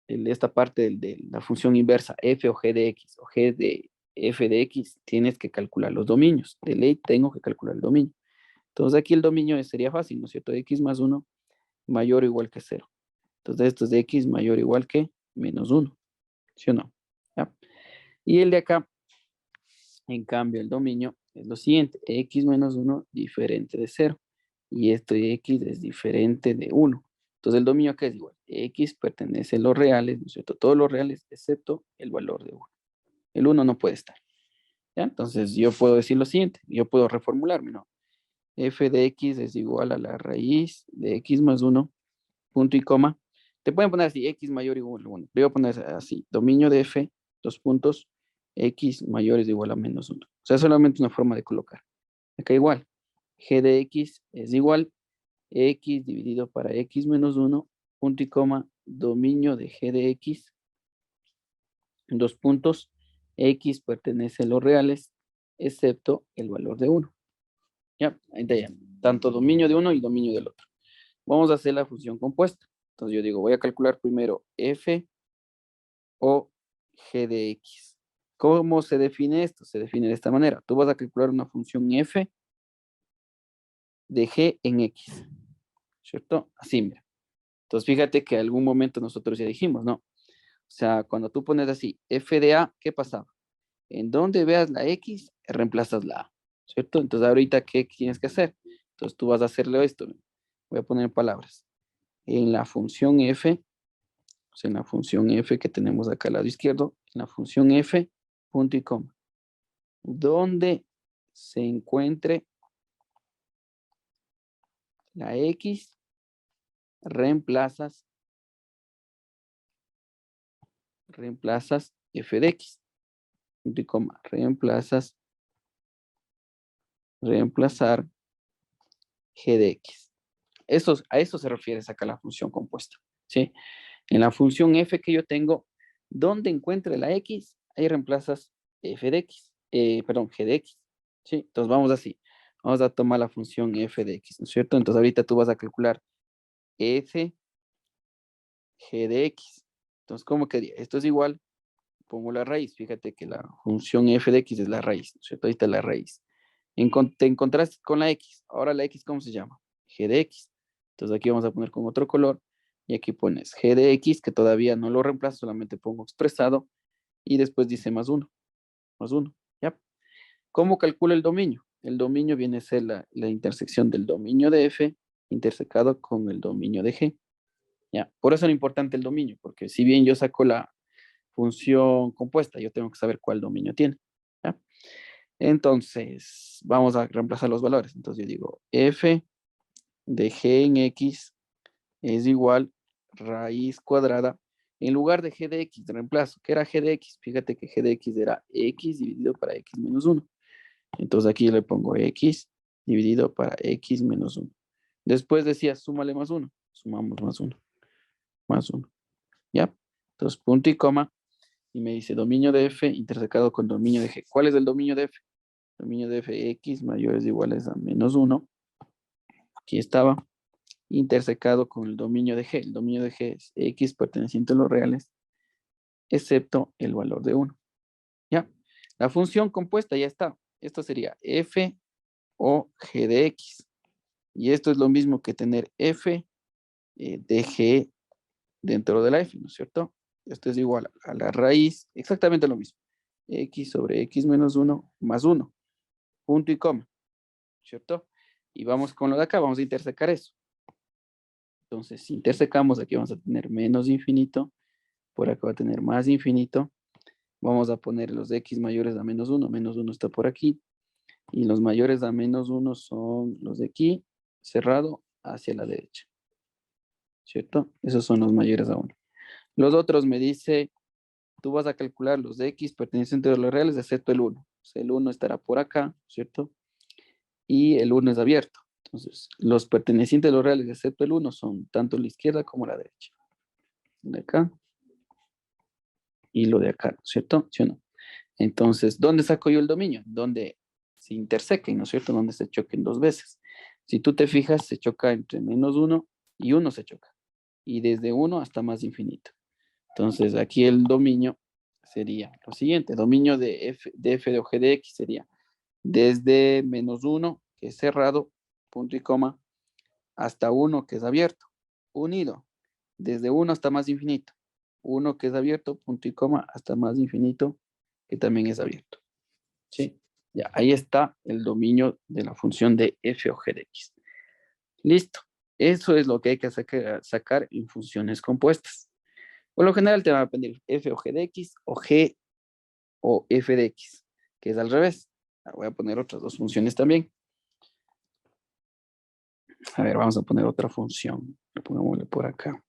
esta parte de la función inversa, f o g de x, o g de f de x, tienes que calcular los dominios. De ley tengo que calcular el dominio. Entonces aquí el dominio sería fácil, ¿no es cierto? X más 1 mayor o igual que 0. Entonces esto es de x mayor o igual que menos 1, ¿sí o no? ¿Ya? Y el de acá, en cambio, el dominio es lo siguiente, x menos 1 diferente de 0. Y esto de x es diferente de 1. Entonces el dominio acá es igual. X pertenece a los reales, ¿no es cierto? Todos los reales, excepto el valor de 1. El 1 no puede estar. ¿Ya? Entonces yo puedo decir lo siguiente, yo puedo reformularme, ¿no? F de x es igual a la raíz de x más 1, punto y coma. Te pueden poner así, x mayor o igual a 1. Yo voy a poner así, dominio de f, dos puntos, x mayor es igual a menos 1. O sea, solamente una forma de colocar. Acá igual, g de x es igual x dividido para x menos 1, punto y coma, dominio de g de x, dos puntos, x pertenece a los reales, excepto el valor de 1. Ya, ahí está ya. Tanto dominio de uno y dominio del otro. Vamos a hacer la función compuesta. Entonces yo digo, voy a calcular primero f o g de x. ¿Cómo se define esto? Se define de esta manera. Tú vas a calcular una función f de g en x, ¿cierto? Así, mira. Entonces fíjate que en algún momento nosotros ya dijimos, ¿no? O sea, cuando tú pones así, f de a, ¿qué pasaba? En donde veas la x, reemplazas la a, ¿cierto? Entonces ahorita, ¿qué tienes que hacer? Entonces tú vas a hacerle esto. Voy a poner palabras. En la función f, o sea, en la función f que tenemos acá al lado izquierdo, en la función f, punto y coma, donde se encuentre la x, reemplazas f de x, punto y coma, reemplazar g de x. A eso se refiere acá la función compuesta, ¿sí? En la función f que yo tengo, donde encuentre la x, ahí reemplazas f de x, perdón, g de x, ¿sí? Entonces vamos así, vamos a tomar la función f de x, ¿no es cierto? Entonces ahorita tú vas a calcular f g de x. Entonces, ¿cómo quedaría? Esto es igual, pongo la raíz, fíjate que la función f de x es la raíz, ¿no es cierto? Ahí está la raíz. Te encontraste con la x, ahora la x, ¿cómo se llama? G de x. Entonces aquí vamos a poner con otro color, y aquí pones g de x, que todavía no lo reemplazo, solamente pongo expresado, y después dice más 1, ¿ya? ¿Cómo calculo el dominio? El dominio viene a ser la intersección del dominio de f intersecado con el dominio de g, ¿ya? Por eso es importante el dominio, porque si bien yo saco la función compuesta, yo tengo que saber cuál dominio tiene, ¿ya? Entonces, vamos a reemplazar los valores. Entonces yo digo f de g en x es igual raíz cuadrada. En lugar de g de x, reemplazo. ¿Qué era g de x? Fíjate que g de x era x dividido para x menos 1. Entonces aquí le pongo x dividido para x menos 1. Después decía, súmale más 1. Sumamos más 1. Más 1. ¿Ya? Entonces, punto y coma. Y me dice dominio de f intersecado con dominio de g. ¿Cuál es el dominio de f? Dominio de f, x mayores o iguales a menos 1. Aquí estaba. Intersecado con el dominio de g. El dominio de g es x perteneciente a los reales, excepto el valor de 1. ¿Ya? La función compuesta ya está. Esto sería f o g de x. Y esto es lo mismo que tener f de g dentro de la f, ¿no es cierto? Esto es igual a la raíz, exactamente lo mismo. X sobre x menos 1 más 1. Punto y coma, ¿cierto? Y vamos con lo de acá, vamos a intersecar eso. Entonces, si intersecamos, aquí vamos a tener menos infinito, por acá va a tener más infinito. Vamos a poner los x mayores a menos 1 está por aquí. Y los mayores a menos 1 son los de aquí, cerrado hacia la derecha. ¿Cierto? Esos son los mayores a 1. Los otros me dice, tú vas a calcular los de x pertenecientes a los reales, excepto el 1. O sea, el 1 estará por acá, ¿cierto? Y el 1 es abierto. Entonces, los pertenecientes a los reales, excepto el 1, son tanto la izquierda como la derecha. De acá. Y lo de acá, ¿cierto? ¿Sí o no? Entonces, ¿dónde saco yo el dominio? Donde se intersequen, ¿no es cierto? Donde se choquen dos veces. Si tú te fijas, se choca entre menos 1 y 1 se choca. Y desde 1 hasta más infinito. Entonces, aquí el dominio sería lo siguiente. Dominio de f de o g de x sería desde menos 1, que es cerrado, punto y coma, hasta 1, que es abierto, unido. Desde 1 hasta más infinito. 1 que es abierto, punto y coma, hasta más infinito, que también es abierto. ¿Sí? Ya, ahí está el dominio de la función de f o g de x. Listo. Eso es lo que hay que sacar en funciones compuestas. Por lo general te va a pedir f o g de x o g o f de x, que es al revés. Voy a poner otras dos funciones también. A ver, vamos a poner otra función. Pongámosle por acá.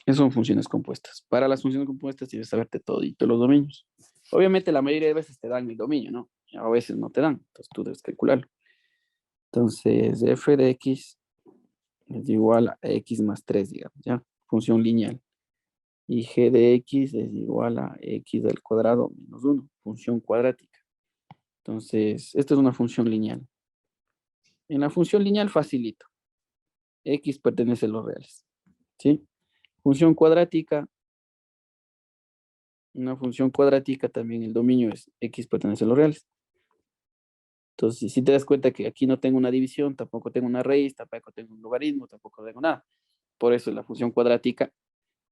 Esas son funciones compuestas. Para las funciones compuestas tienes que saberte todito los dominios. Obviamente la mayoría de veces te dan el dominio, ¿no? Y a veces no te dan. Entonces tú debes calcularlo. Entonces f de x es igual a x más 3, digamos, ¿ya? Función lineal. Y g de x es igual a x al cuadrado menos 1, función cuadrática. Entonces, esta es una función lineal. En la función lineal facilito. X pertenece a los reales. ¿Sí? Función cuadrática. Una función cuadrática también el dominio es X pertenece a los reales. Entonces, si te das cuenta que aquí no tengo una división, tampoco tengo una raíz, tampoco tengo un logaritmo, tampoco tengo nada. Por eso la función cuadrática,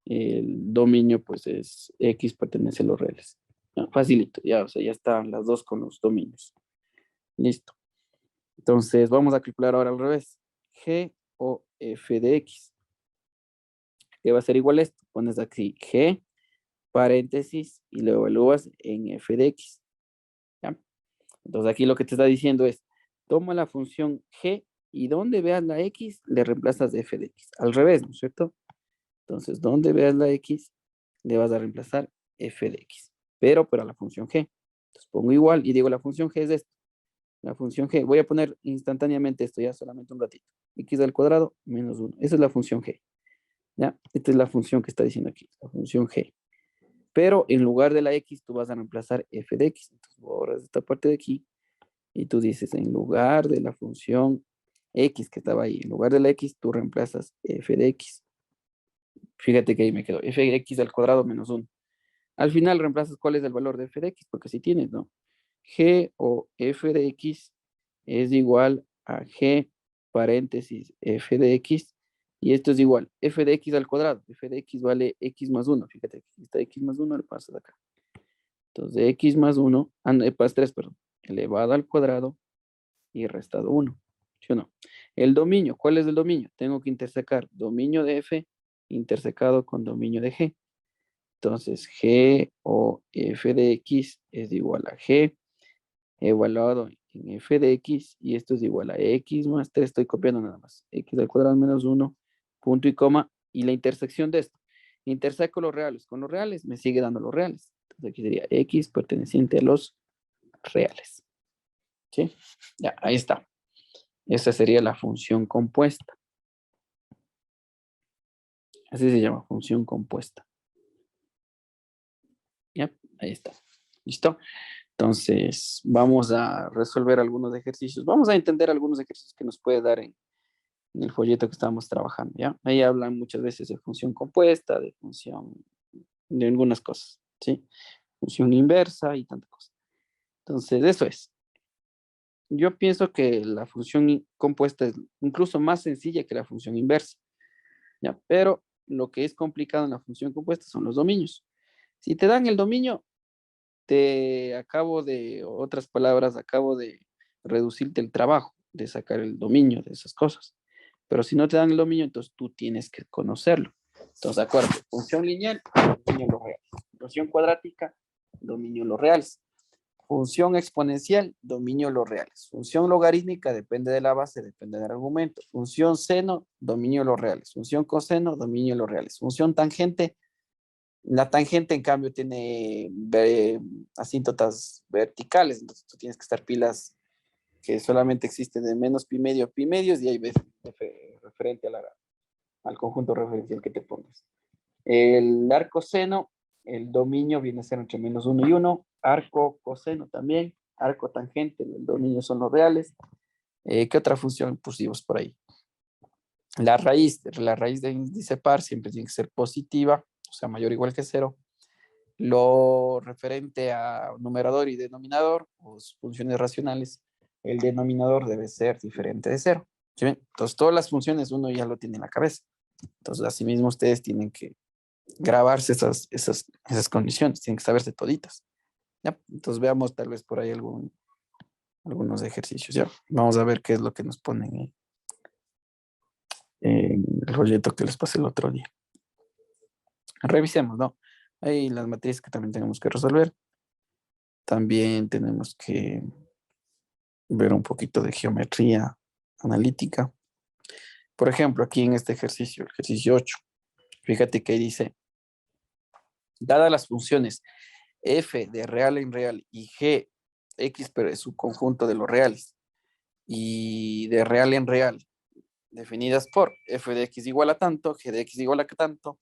el dominio pues es X pertenece a los reales. Ya, facilito, ya, o sea, ya están las dos con los dominios. Listo. Entonces, vamos a calcular ahora al revés. G o f de x. ¿Qué va a ser igual a esto? Pones aquí G, paréntesis, y lo evalúas en f de x. ¿Ya? Entonces, aquí lo que te está diciendo es, toma la función G y donde veas la x, le reemplazas f de x. Al revés, ¿no es cierto? Entonces, donde veas la x, le vas a reemplazar f de x. Pero para la función G. Entonces, pongo igual y digo, la función G es esto. La función G, voy a poner instantáneamente esto ya solamente un ratito. X al cuadrado menos 1. Esa es la función G. ¿Ya? Esta es la función que está diciendo aquí, la función G. Pero en lugar de la X, tú vas a reemplazar f de X. Entonces, borras esta parte de aquí y tú dices, en lugar de la función X que estaba ahí, en lugar de la X, tú reemplazas f de X. Fíjate que ahí me quedó f de X al cuadrado menos 1. Al final reemplazas cuál es el valor de f de X, porque si tienes, ¿no? G o f de X es igual a G paréntesis f de X, y esto es igual f de X al cuadrado. F de X vale X más 1. Fíjate, aquí está X más 1, le pasas acá. Entonces, X más 1, pas 3, perdón, elevado al cuadrado y restado 1. ¿Sí o no? El dominio, ¿cuál es el dominio? Tengo que intersecar dominio de f intersecado con dominio de g. Entonces, g o f de x es igual a g evaluado en f de x, y esto es igual a x más 3, estoy copiando nada más, x al cuadrado menos 1, punto y coma, y la intersección de esto. Interseco los reales con los reales, me sigue dando los reales. Entonces aquí sería x perteneciente a los reales. ¿Sí? Ya, ahí está. Esa sería la función compuesta. Así se llama, función compuesta. Ya, ahí está. ¿Listo? Entonces, vamos a resolver algunos ejercicios. Vamos a entender algunos ejercicios que nos puede dar en el folleto que estamos trabajando, ¿ya? Ahí hablan muchas veces de función compuesta, de función, de algunas cosas, ¿sí? Función inversa y tantas cosas. Entonces, eso es. Yo pienso que la función compuesta es incluso más sencilla que la función inversa, ¿ya? Pero lo que es complicado en la función compuesta son los dominios. Si te dan el dominio, otras palabras, acabo de reducirte el trabajo de sacar el dominio de esas cosas. Pero si no te dan el dominio, entonces tú tienes que conocerlo. Entonces, acuérdate, función lineal, dominio los reales. Función cuadrática, dominio los reales. Función exponencial, dominio los reales. Función logarítmica, depende de la base, depende del argumento. Función seno, dominio los reales. Función coseno, dominio los reales. Función tangente, la tangente en cambio tiene asíntotas verticales, entonces tú tienes que estar pilas que solamente existen de menos pi medio, pi medios, y ahí ves referente al conjunto referencial que te pongas. El arco seno, el dominio viene a ser entre menos 1 y 1. Arco coseno también. Arco tangente, el dominio son los reales. ¿Qué otra función pusimos por ahí? La raíz de índice par siempre tiene que ser positiva, o sea, mayor o igual que 0. Lo referente a numerador y denominador, o funciones racionales, el denominador debe ser diferente de 0. ¿Sí ven? Entonces, todas las funciones uno ya lo tiene en la cabeza. Entonces, asimismo, ustedes tienen que grabarse esas condiciones, tienen que saberse toditas. ¿Ya? Entonces veamos tal vez por ahí algunos ejercicios. ¿Ya? Vamos a ver qué es lo que nos ponen en el folleto que les pasé el otro día. Revisemos, ¿no? Hay las matrices que también tenemos que resolver. También tenemos que ver un poquito de geometría analítica. Por ejemplo, aquí en este ejercicio, el ejercicio 8, fíjate que dice, dadas las funciones f de real en real y g, x, pero es su conjunto de los reales, y de real en real, definidas por f de x igual a tanto, g de x igual a tanto,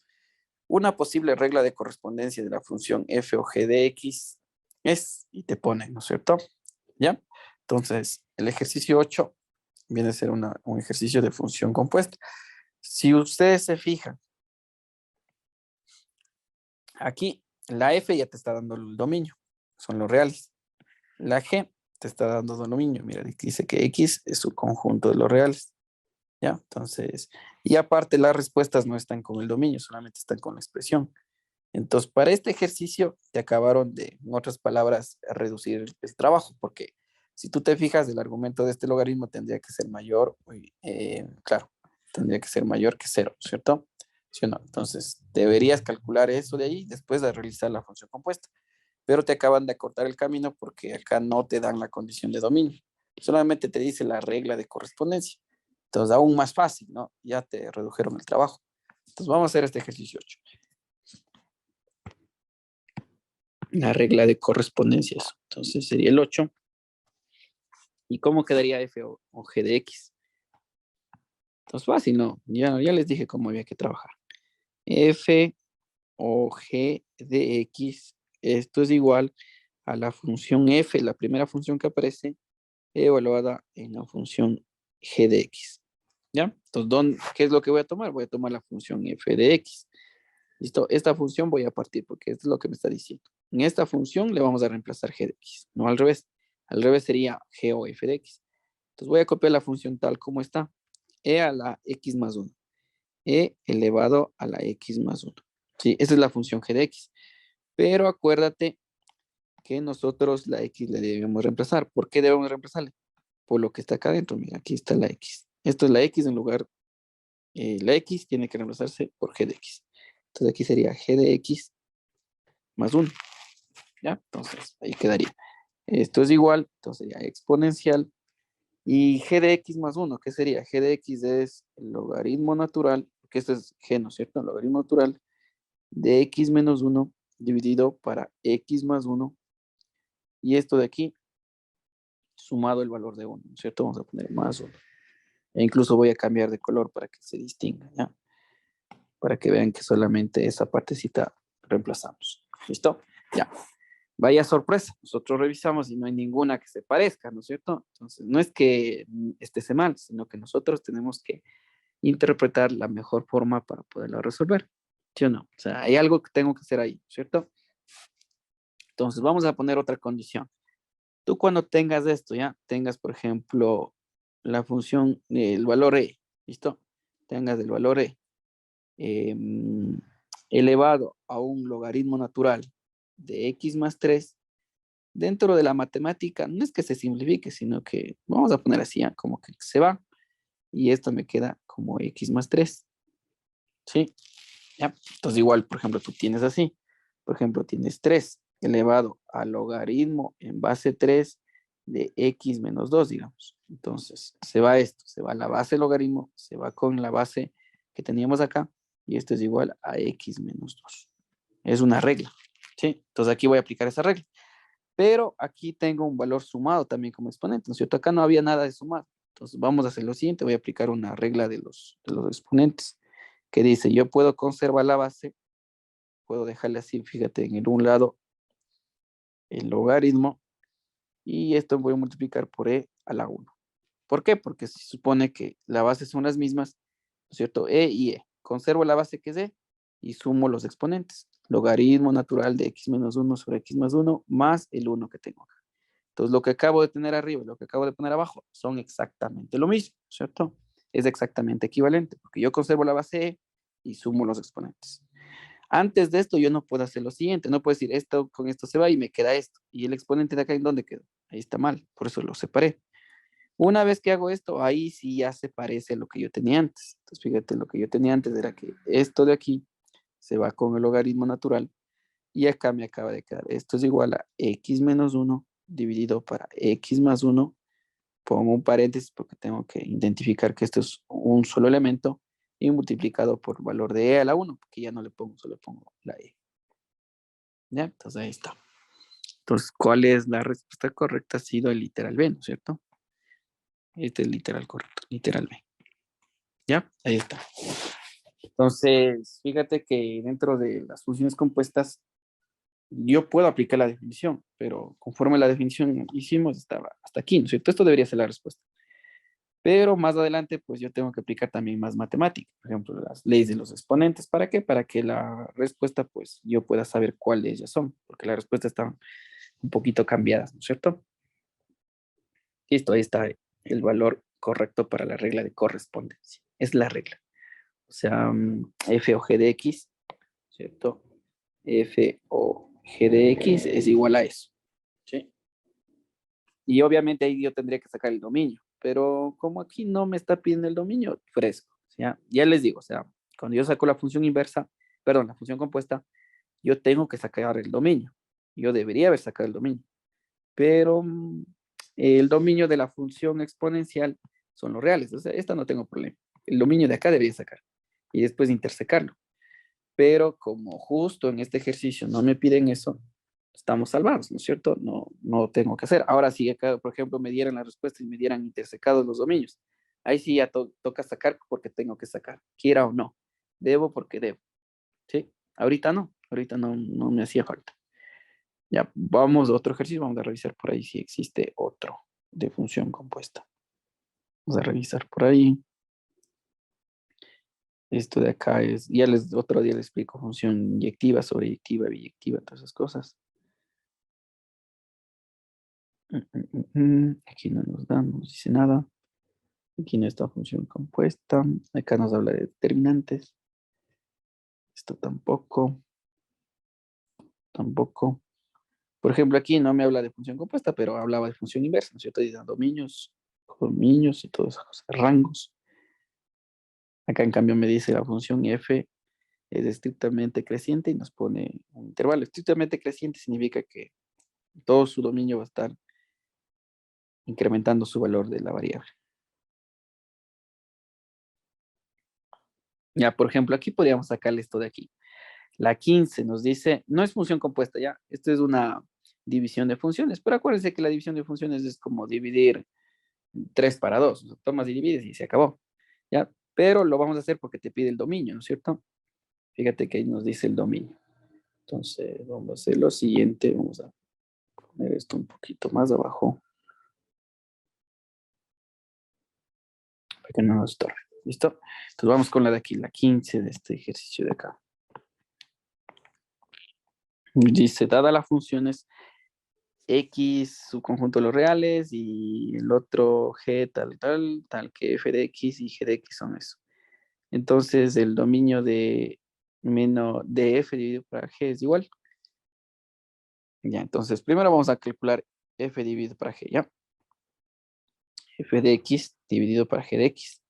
una posible regla de correspondencia de la función f o g de x es, y te pone, ¿no es cierto? ¿Ya? Entonces, el ejercicio 8 viene a ser un ejercicio de función compuesta. Si ustedes se fijan, aquí la f ya te está dando el dominio, son los reales. La g te está dando dominio, mira, dice que x es su conjunto de los reales. ¿Ya? Entonces, y aparte las respuestas no están con el dominio, solamente están con la expresión. Entonces, para este ejercicio te acabaron de, en otras palabras, reducir el trabajo, porque si tú te fijas, el argumento de este logaritmo tendría que ser mayor, claro, tendría que ser mayor que 0, ¿cierto? ¿Sí o no? Entonces, deberías calcular eso de ahí después de realizar la función compuesta, pero te acaban de acortar el camino porque acá no te dan la condición de dominio, solamente te dice la regla de correspondencia. Entonces, aún más fácil, ¿no? Ya te redujeron el trabajo. Entonces, vamos a hacer este ejercicio 8. La regla de correspondencia. Entonces, sería el 8. ¿Y cómo quedaría f o g de x? Entonces, fácil, ¿no? Ya les dije cómo había que trabajar. F o g de x, esto es igual a la función f, la primera función que aparece, evaluada en la función g de x. ¿Ya? Entonces, ¿qué es lo que voy a tomar? Voy a tomar la función f de x. ¿Listo? Esta función voy a partir porque esto es lo que me está diciendo. En esta función le vamos a reemplazar g de x, no al revés. Al revés sería g o f de x. Entonces voy a copiar la función tal como está. E a la x más 1. E elevado a la x más 1. Sí, esa es la función g de x. Pero acuérdate que nosotros la x le debemos reemplazar. ¿Por qué debemos reemplazarle? Por lo que está acá adentro. Mira, aquí está la x. Esto es la x en lugar, la x tiene que reemplazarse por g de x. Entonces aquí sería g de x más 1. ¿Ya? Entonces ahí quedaría. Esto es igual, entonces sería exponencial. Y g de x más 1, ¿qué sería? G de x es el logaritmo natural, que esto es g, ¿no es cierto? El logaritmo natural de x menos 1 dividido para x más 1. Y esto de aquí, sumado el valor de 1, ¿no es cierto? Vamos a poner más 1. E incluso voy a cambiar de color para que se distinga, ¿ya? Para que vean que solamente esa partecita reemplazamos. ¿Listo? Ya. Vaya sorpresa, nosotros revisamos y no hay ninguna que se parezca, ¿no es cierto? Entonces, no es que esté mal, sino que nosotros tenemos que interpretar la mejor forma para poderlo resolver, ¿sí o no? O sea, hay algo que tengo que hacer ahí, ¿cierto? Entonces, vamos a poner otra condición. Tú cuando tengas esto, ya, tengas, por ejemplo, la función, el valor e, ¿listo? Tengas el valor e eh, elevado a un logaritmo natural de x más 3, dentro de la matemática, no es que se simplifique, sino que vamos a poner así, ¿ya? Como que se va, y esto me queda como x más 3, ¿sí? ¿Ya? Entonces igual, por ejemplo, tú tienes así, por ejemplo, tienes 3 elevado al logaritmo en base 3 de x menos 2, digamos. Entonces, se va esto, se va la base logaritmo, se va con la base que teníamos acá, y esto es igual a x menos 2. Es una regla, ¿sí? Entonces aquí voy a aplicar esa regla. Pero aquí tengo un valor sumado también como exponente, ¿no es cierto? Acá no había nada de sumado. Entonces vamos a hacer lo siguiente, voy a aplicar una regla de los exponentes que dice, yo puedo conservar la base, puedo dejarle así, fíjate, en el un lado el logaritmo, y esto voy a multiplicar por e a la 1. ¿Por qué? Porque se supone que las bases son las mismas, ¿no es cierto? E y e. Conservo la base que es e y sumo los exponentes. Logaritmo natural de x menos 1 sobre x más 1 más el 1 que tengo acá. Entonces, lo que acabo de tener arriba y lo que acabo de poner abajo son exactamente lo mismo, ¿cierto? Es exactamente equivalente, porque yo conservo la base e y sumo los exponentes. Antes de esto, yo no puedo hacer lo siguiente, no puedo decir esto con esto se va y me queda esto. ¿Y el exponente de acá en dónde quedó? Ahí está mal, por eso lo separé. Una vez que hago esto, ahí sí ya se parece a lo que yo tenía antes. Entonces, fíjate, lo que yo tenía antes era que esto de aquí se va con el logaritmo natural y acá me acaba de quedar. Esto es igual a x menos 1 dividido para x más 1. Pongo un paréntesis porque tengo que identificar que esto es un solo elemento y multiplicado por valor de e a la 1, porque ya no le pongo, solo pongo la e. ¿Ya? Entonces ahí está. Entonces, ¿cuál es la respuesta correcta? Ha sido el literal B, ¿no es cierto? Este es el literal correcto, literal B. ¿Ya? Ahí está. Entonces, fíjate que dentro de las funciones compuestas, yo puedo aplicar la definición, pero conforme la definición hicimos, estaba hasta aquí, ¿no es cierto? Esto debería ser la respuesta. Pero más adelante, pues yo tengo que aplicar también más matemática, por ejemplo, las leyes de los exponentes. ¿Para qué? Para que la respuesta, pues yo pueda saber cuáles ellas son, porque las respuestas están un poquito cambiadas, ¿no es cierto? Listo, ahí está el valor correcto para la regla de correspondencia. Es la regla. O sea, f o g de x, ¿cierto? F o g de x es igual a eso, ¿sí? Y obviamente ahí yo tendría que sacar el dominio, pero como aquí no me está pidiendo el dominio, fresco, ¿ya? Ya les digo, o sea, cuando yo saco la función inversa, perdón, la función compuesta, yo tengo que sacar el dominio. Yo debería haber sacado el dominio, pero el dominio de la función exponencial son los reales, o sea, esta no tengo problema. El dominio de acá debería sacar y después intersecarlo. Pero como justo en este ejercicio no me piden eso, estamos salvados, ¿no es cierto? No, no tengo que hacer. Ahora si acá, por ejemplo, me dieran la respuesta y me dieran intersecados los dominios, ahí sí ya toca sacar porque tengo que sacar, quiera o no. Debo porque debo, ¿sí? Ahorita no, no me hacía falta. Ya, vamos a otro ejercicio, vamos a revisar por ahí si existe otro de función compuesta. Vamos a revisar por ahí. Esto de acá es, otro día les explico función inyectiva, sobreyectiva, biyectiva, todas esas cosas. Aquí no nos da, no nos dice nada. Aquí no está función compuesta. Acá nos habla de determinantes. Esto tampoco, tampoco. Por ejemplo, aquí no me habla de función compuesta, pero hablaba de función inversa, ¿no es cierto? Dice dominios y todas esas cosas, rangos. Acá en cambio me dice la función f es estrictamente creciente y nos pone un intervalo. Estrictamente creciente significa que Todo su dominio va a estar incrementando su valor de la variable. Ya, por ejemplo, aquí podríamos sacarle esto de aquí. La 15 nos dice, no es función compuesta, ya. Esto es una división de funciones, pero acuérdense que la división de funciones es como dividir 3 para 2. O sea, tomas y divides y se acabó. ¿Ya? Pero lo vamos a hacer porque te pide el dominio, ¿no es cierto? Fíjate que ahí nos dice el dominio. Entonces, vamos a hacer lo siguiente. Vamos a poner esto un poquito más abajo para que no nos estorbe. ¿Listo? Entonces vamos con la de aquí, la 15 de este ejercicio de acá. Dice, dada las funciones X, su conjunto de los reales, y el otro G tal y tal que f de X y G de X son eso. Entonces, el dominio de menos de f dividido por g es igual. Ya, entonces, primero vamos a calcular f dividido por g, ¿ya? F de X dividido por g de X.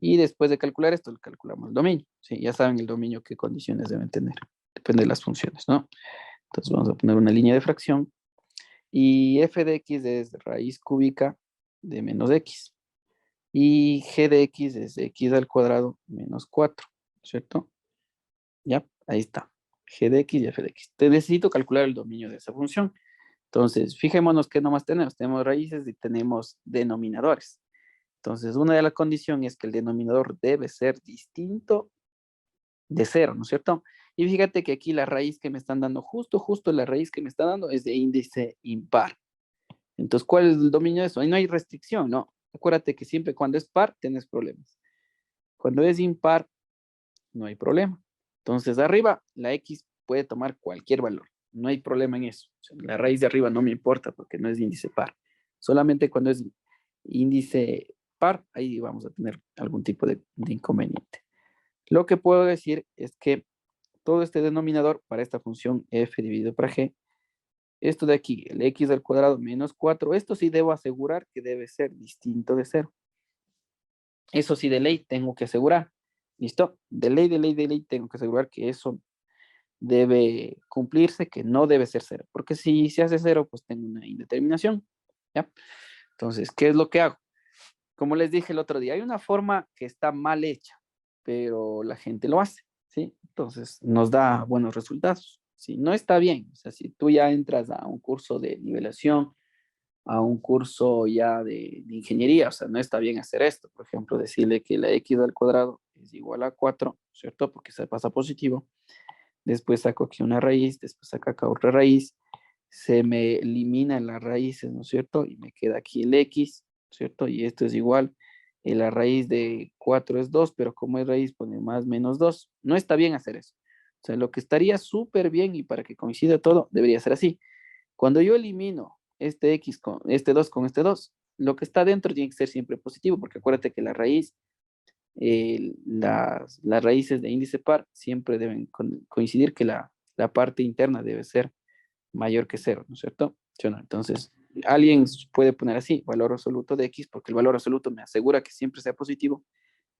Y después de calcular esto, calculamos el dominio. Sí, ya saben el dominio, qué condiciones deben tener. Depende de las funciones, ¿no? Entonces, vamos a poner una línea de fracción. Y f de X es raíz cúbica de menos x. Y g de X es x al cuadrado menos 4, ¿cierto? Ya, ahí está. G de X y f de X. Te necesito calcular el dominio de esa función. Entonces, fijémonos que nomás tenemos. Tenemos raíces y tenemos denominadores. Entonces, una de las condiciones es que el denominador debe ser distinto de cero, ¿no es cierto? Y fíjate que aquí la raíz que me están dando, justo la raíz que me está dando es de índice impar. Entonces, ¿cuál es el dominio de eso? Ahí no hay restricción, ¿no? Acuérdate que siempre cuando es par, tienes problemas. Cuando es impar, no hay problema. Entonces, arriba, la X puede tomar cualquier valor. No hay problema en eso. O sea, la raíz de arriba no me importa porque no es índice par. Solamente cuando es índice par, ahí vamos a tener algún tipo de inconveniente. Lo que puedo decir es que todo este denominador para esta función f dividido por g, esto de aquí, el x al cuadrado menos 4, esto sí debo asegurar que debe ser distinto de 0. Eso sí de ley tengo que asegurar. ¿Listo? De ley tengo que asegurar que eso debe cumplirse, que no debe ser 0. Porque si se hace 0, pues tengo una indeterminación. ¿Ya? Entonces, ¿qué es lo que hago? Como les dije el otro día, hay una forma que está mal hecha, pero la gente lo hace, ¿sí? Entonces, nos da buenos resultados. Si no está bien, o sea, si tú ya entras a un curso de nivelación, a un curso ya de ingeniería, o sea, no está bien hacer esto. Por ejemplo, decirle que la x al cuadrado es igual a 4, ¿cierto? Porque se pasa positivo. Después saco aquí una raíz, después saco acá otra raíz. Se me eliminan las raíces, ¿no es cierto? Y me queda aquí el x, ¿cierto? Y esto es igual. La raíz de 4 es 2, pero como es raíz, pone más menos 2. No está bien hacer eso. O sea, lo que estaría súper bien y para que coincida todo, debería ser así. Cuando yo elimino este x con este 2 con este 2, lo que está dentro tiene que ser siempre positivo, porque acuérdate que la raíz, las raíces de índice par siempre deben coincidir que la parte interna debe ser mayor que 0, ¿no es cierto? ¿Sí o no? Entonces, alguien puede poner así, valor absoluto de x, porque el valor absoluto me asegura que siempre sea positivo,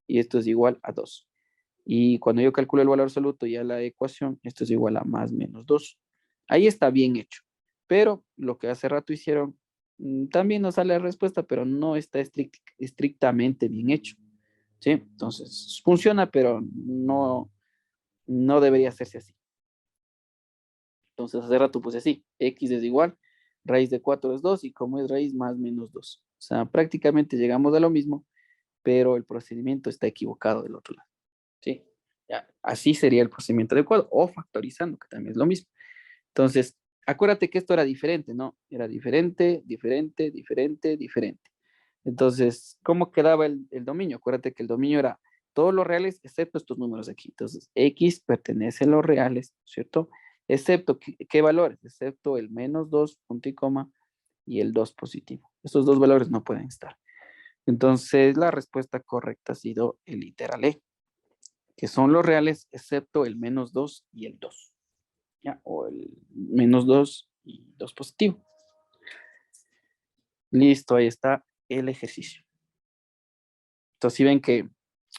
y esto es igual a 2. Y cuando yo calculo el valor absoluto y a la ecuación, esto es igual a más menos 2. Ahí está bien hecho. Pero lo que hace rato hicieron, también nos sale la respuesta, pero no está estrictamente bien hecho. ¿Sí? Entonces, funciona, pero no debería hacerse así. Entonces, hace rato puse así, x es igual, raíz de 4 es 2 y como es raíz más menos 2. O sea, prácticamente llegamos a lo mismo, pero el procedimiento está equivocado del otro lado. ¿Sí? Ya, así sería el procedimiento adecuado, o factorizando, que también es lo mismo. Entonces, acuérdate que esto era diferente, ¿no? Era diferente, diferente, diferente, diferente. Entonces, ¿cómo quedaba el dominio? Acuérdate que el dominio era todos los reales excepto estos números aquí. Entonces, X pertenece a los reales, ¿cierto? Excepto, ¿qué valores? Excepto el menos 2, punto y coma, y el 2 positivo. Estos dos valores no pueden estar. Entonces, la respuesta correcta ha sido el literal E, que son los reales excepto el menos 2 y el 2. ¿Ya? O el menos 2 y 2 positivo. Listo, ahí está el ejercicio. Entonces, si ven que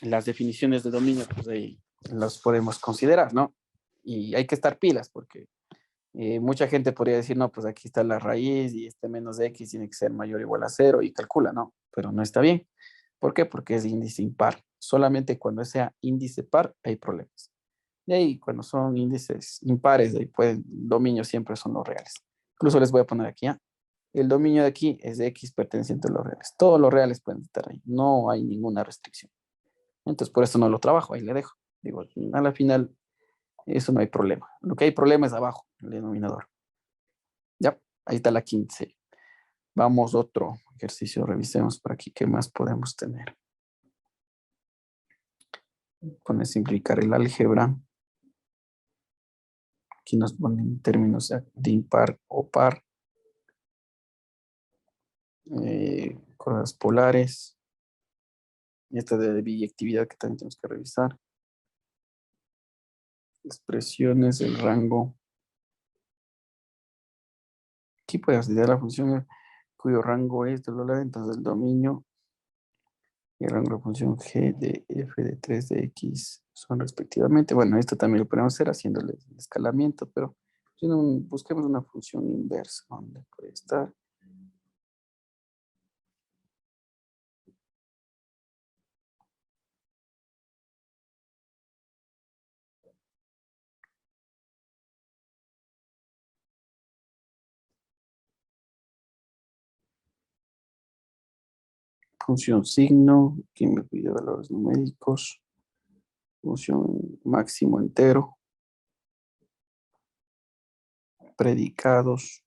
las definiciones de dominio, pues ahí los podemos considerar, ¿no? Y hay que estar pilas porque Mucha gente podría decir, no, pues aquí está la raíz y este menos x tiene que ser mayor o igual a cero y calcula, no, pero no está bien. ¿Por qué? Porque es índice impar. Solamente cuando sea índice par hay problemas. Y ahí, cuando son índices impares, ahí pueden, dominios siempre son los reales. Incluso les voy a poner aquí, ¿ah? El dominio de aquí es de x perteneciente a los reales. Todos los reales pueden estar ahí. No hay ninguna restricción. Entonces, por eso no lo trabajo, ahí le dejo. Digo, a la final, eso no hay problema. Lo que hay problema es abajo, el denominador. Ya, ahí está la 15. Vamos otro ejercicio, revisemos por aquí qué más podemos tener. Pone simplificar el álgebra. Aquí nos ponen términos de impar o par. Cosas polares. Y esta de biyectividad que también tenemos que revisar. Expresiones, el rango. Aquí puede estudiar la función cuyo rango es entonces el dominio y el rango de la función g de f de 3 de x son respectivamente. Bueno, esto también lo podemos hacer haciéndole el escalamiento, pero si no, busquemos una función inversa. ¿Dónde puede estar? Función signo, aquí me pide valores numéricos. Función máximo entero. Predicados.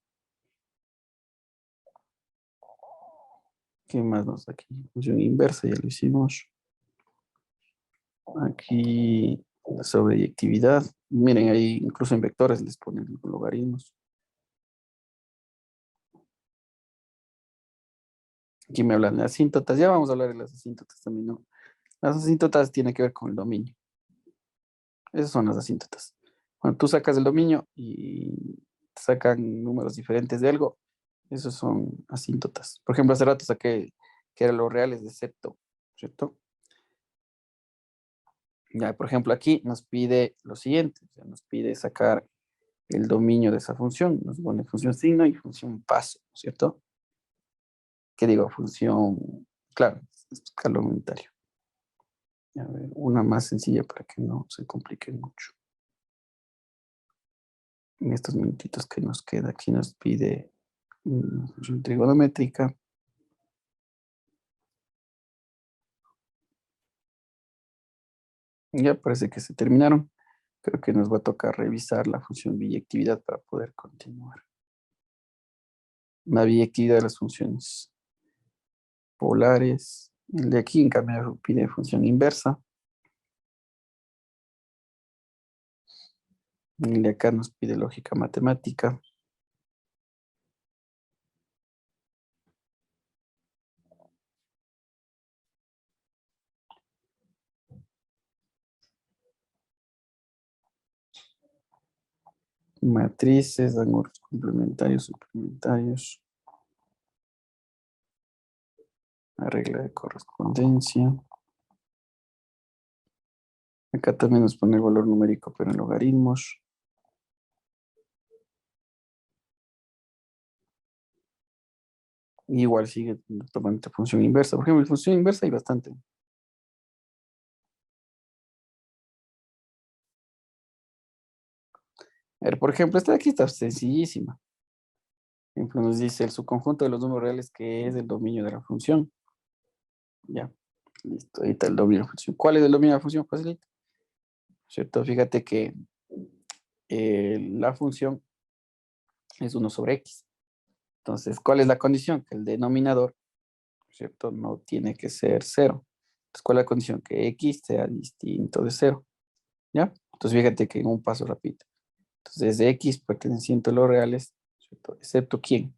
¿Qué más nos da aquí? Función inversa, ya lo hicimos. Aquí la sobreyectividad. Miren, ahí incluso en vectores les ponen logaritmos. Aquí me hablan de asíntotas. Ya vamos a hablar de las asíntotas también, ¿no? Las asíntotas tienen que ver con el dominio. Esas son las asíntotas. Cuando tú sacas el dominio y te sacan números diferentes de algo, esos son asíntotas. Por ejemplo, hace rato saqué que eran los reales de septo, ¿cierto? Ya, por ejemplo, aquí nos pide lo siguiente, o sea, nos pide sacar el dominio de esa función. Nos pone función signo y función paso, ¿cierto? ¿Qué digo? Función, claro, es escalón unitario. A ver, una más sencilla para que no se complique mucho. En estos minutitos que nos queda, aquí nos pide una función trigonométrica. Ya parece que se terminaron. Creo que nos va a tocar revisar la función biyectividad para poder continuar. La biyectividad de las funciones polares. El de aquí, en cambio, pide función inversa. El de acá nos pide lógica matemática. Matrices, ángulos complementarios, suplementarios. La regla de correspondencia. Acá también nos pone el valor numérico, pero en logaritmos. Igual sigue tomando función inversa. Por ejemplo, en función inversa hay bastante. A ver, por ejemplo, esta de aquí está sencillísima. Por ejemplo, nos dice el subconjunto de los números reales que es el dominio de la función. Ya, listo. Ahí está el dominio de la función. ¿Cuál es el dominio de la función? Facilito. ¿Cierto? Fíjate que la función es 1/x. Entonces, ¿cuál es la condición? Que el denominador, ¿cierto? No tiene que ser cero. Entonces, ¿cuál es la condición? Que x sea distinto de cero. ¿Ya? Entonces, fíjate que en un paso repito. Entonces, de x perteneciente a los reales, ¿cierto? ¿Excepto quién?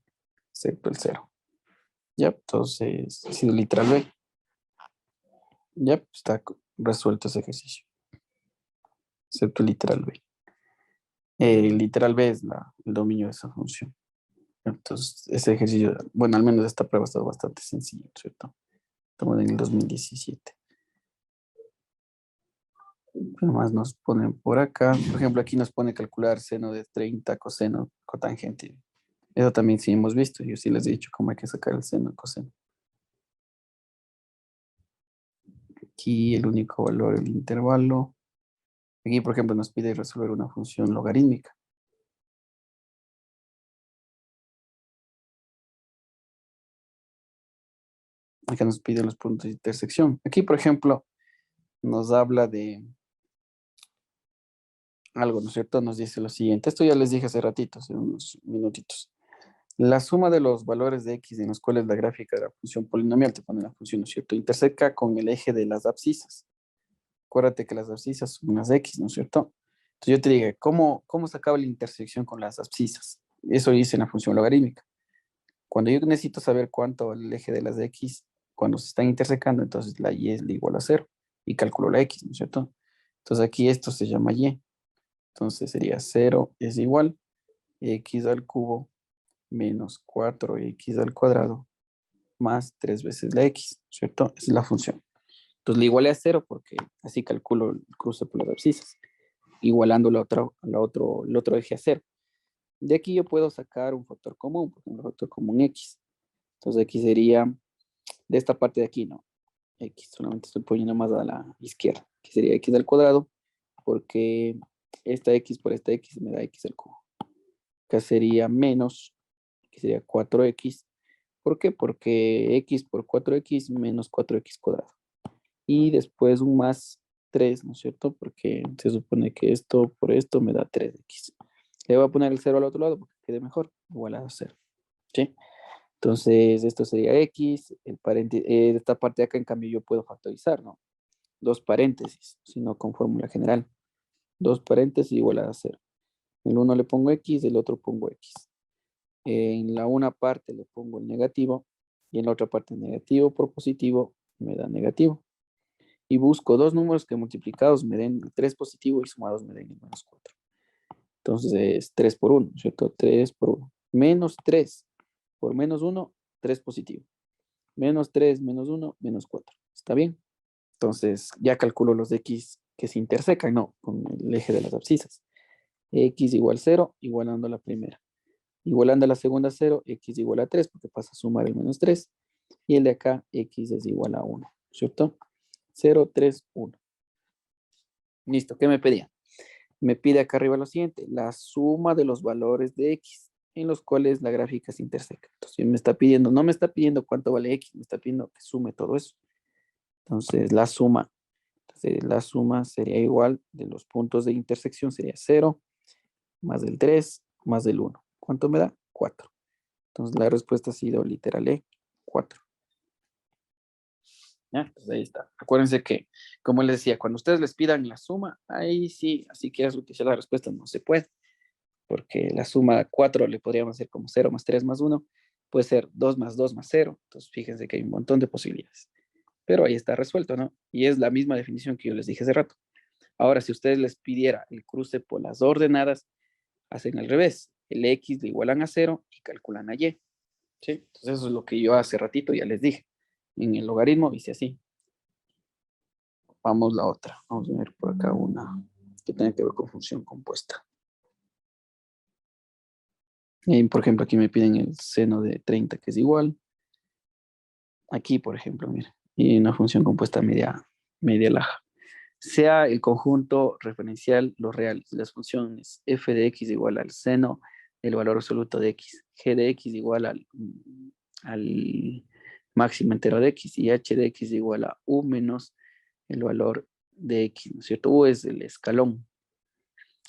Excepto el cero. ¿Ya? Entonces, ha sido literal B. ¿Ya? Está resuelto ese ejercicio. Excepto literal B. Literal B es el dominio de esa función. Entonces, ese ejercicio, bueno, al menos esta prueba ha estado bastante sencilla, ¿cierto? Estamos en el 2017. ¿Qué más nos ponen por acá? Por ejemplo, aquí nos pone calcular seno de 30, coseno, cotangente. Eso también sí hemos visto. Yo sí les he dicho cómo hay que sacar el seno, el coseno. Aquí el único valor, el intervalo. Aquí, por ejemplo, nos pide resolver una función logarítmica. Acá nos pide los puntos de intersección. Aquí, por ejemplo, nos habla de algo, ¿no es cierto? Nos dice lo siguiente. Esto ya les dije hace ratitos, hace unos minutitos. La suma de los valores de x en los cuales la gráfica de la función polinomial te pone la función, ¿no es cierto? Interseca con el eje de las abscisas. Acuérdate que las abscisas son unas x, ¿no es cierto? Entonces yo te digo, ¿cómo sacaba la intersección con las abscisas? Eso hice en la función logarítmica. Cuando yo necesito saber cuánto el eje de las x, cuando se están intersecando, entonces la y es igual a cero y calculo la x, ¿no es cierto? Entonces aquí esto se llama y. Entonces sería 0 es igual x al cubo menos 4x al cuadrado más 3 veces la x, ¿cierto? Esa es la función. Entonces le igualé a 0 porque así calculo el cruce por las abscisas, igualando el otro eje a 0. De aquí yo puedo sacar un factor común, por ejemplo, factor común x. Entonces aquí sería de esta parte de aquí, ¿no? X, solamente estoy poniendo más a la izquierda, que sería x al cuadrado, porque esta x por esta x me da x al cubo. Acá sería menos, que sería 4x. ¿Por qué? Porque x por 4x menos 4x cuadrado. Y después un más 3, ¿no es cierto? Porque se supone que esto por esto me da 3x. Le voy a poner el 0 al otro lado porque quede mejor, igual a 0. ¿Sí? Entonces, esto sería x, esta parte de acá, en cambio, yo puedo factorizar, ¿no? Dos paréntesis, sino con fórmula general. Dos paréntesis igual a 0. En el uno le pongo x, el otro pongo x. En la una parte le pongo el negativo y en la otra parte el negativo por positivo me da negativo. Y busco dos números que multiplicados me den 3 positivo y sumados me den el menos 4. Entonces es 3 por 1, ¿cierto? 3 por 1. Menos 3 por menos 1, 3 positivo. Menos 3 menos 1, menos 4. ¿Está bien? Entonces ya calculo los de x que se intersecan, ¿no? Con el eje de las abscisas. X igual 0, igualando a la primera. Igualando a la segunda 0, x igual a 3, porque pasa a sumar el menos 3. Y el de acá, x es igual a 1, ¿cierto? 0, 3, 1. Listo, ¿qué me pedía? Me pide acá arriba lo siguiente, la suma de los valores de x en los cuales la gráfica se interseca. Entonces me está pidiendo, no me está pidiendo cuánto vale x, me está pidiendo que sume todo eso. Entonces la suma sería igual de los puntos de intersección, sería 0 más del 3 más del 1. ¿Cuánto me da? 4. Entonces la respuesta ha sido literal E, 4. ¿Ya? Pues ahí está. Acuérdense que, como les decía, cuando ustedes les pidan la suma, ahí sí, así quieras utilizar la respuesta, no se puede, porque la suma 4 le podríamos hacer como 0 más 3 más 1, puede ser 2 más 2 más 0, entonces fíjense que hay un montón de posibilidades. Pero ahí está resuelto, ¿no? Y es la misma definición que yo les dije hace rato. Ahora, si ustedes les pidiera el cruce por las ordenadas, hacen al revés. El X le igualan a 0 y calculan a Y. ¿Sí? Entonces eso es lo que yo hace ratito ya les dije. En el logaritmo dice así. Vamos la otra. Vamos a ver por acá una que tiene que ver con función compuesta. Y, por ejemplo, aquí me piden el seno de 30 que es igual. Aquí, por ejemplo, mira. Y una función compuesta media laja. Sea el conjunto referencial los reales. Las funciones f de x igual al seno del valor absoluto de x, g de x igual al máximo entero de x y h de x igual a u menos el valor de x, ¿no es cierto? U es el escalón.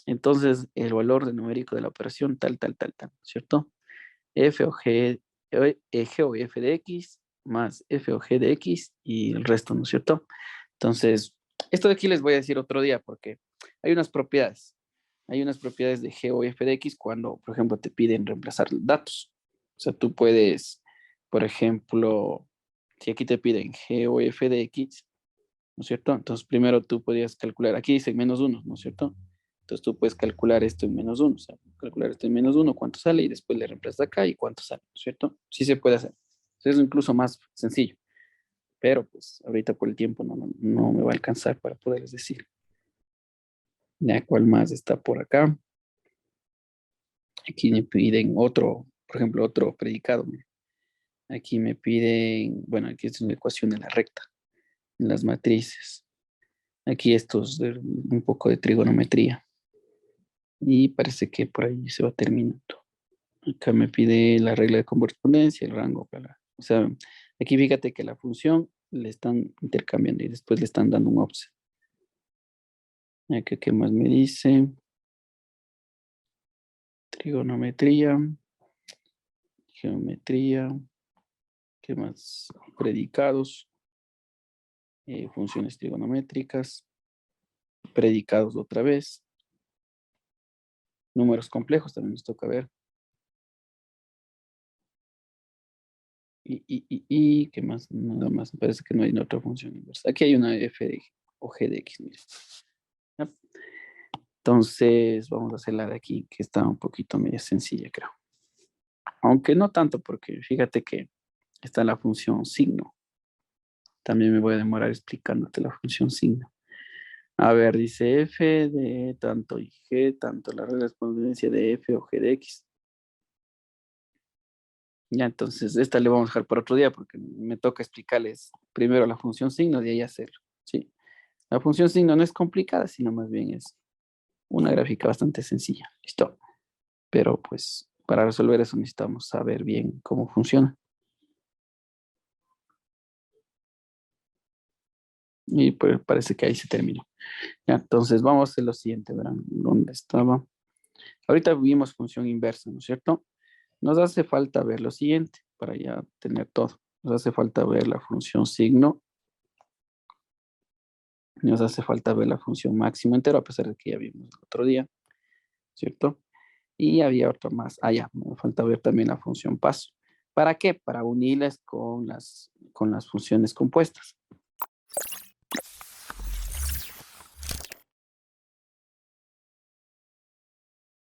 Entonces, el valor de numérico de la operación tal, ¿cierto? F o G, G o F de X más F o G de X y el resto, ¿no es cierto? Entonces, esto de aquí les voy a decir otro día porque hay unas propiedades. Hay unas propiedades de G o F de X cuando, por ejemplo, te piden reemplazar datos. O sea, tú puedes, por ejemplo, si aquí te piden G o F de X, ¿no es cierto? Entonces, primero tú podrías calcular, aquí dice menos 1, ¿no es cierto? Entonces tú puedes calcular esto en menos 1, o sea, calcular esto en menos 1, cuánto sale, y después le reemplazas acá y cuánto sale, ¿no es cierto? Sí se puede hacer. Entonces, es incluso más sencillo, pero pues ahorita por el tiempo no me va a alcanzar para poderles decir. Ya, ¿cuál más está por acá? Aquí me piden otro, por ejemplo, otro predicado. Mira. Aquí me piden, bueno, aquí es una ecuación de la recta, en las matrices. Aquí estos de un poco de trigonometría. Y parece que por ahí se va terminando. Acá me pide la regla de correspondencia, el rango. O sea, aquí fíjate que la función le están intercambiando y después le están dando un offset. Acá, ¿qué más me dice? Trigonometría, geometría, ¿qué más? Predicados, funciones trigonométricas, predicados otra vez, números complejos también nos toca ver. ¿Qué más? Nada más, me parece que no hay otra función inversa. Aquí hay una f de, o g de x, mira. ¿Ya? Entonces, vamos a hacer la de aquí, que está un poquito medio sencilla, creo. Aunque no tanto, porque fíjate que está la función signo. También me voy a demorar explicándote la función signo. A ver, dice f de tanto y g, tanto la correspondencia de f o g de x. Ya, entonces, esta le vamos a dejar para otro día porque me toca explicarles primero la función signo y de ahí hacerlo. Sí. La función signo no es complicada, sino más bien es una gráfica bastante sencilla. Listo. Pero pues para resolver eso necesitamos saber bien cómo funciona. Y pues parece que ahí se terminó. Ya, entonces vamos a hacer lo siguiente, verán, ¿dónde estaba? Ahorita vimos función inversa, ¿no es cierto? Nos hace falta ver lo siguiente para ya tener todo. Nos hace falta ver la función signo. Nos hace falta ver la función máximo entero, a pesar de que ya vimos el otro día, ¿cierto? Y había otra más. Ah, ya, me falta ver también la función paso. ¿Para qué? Para unirlas con las funciones compuestas.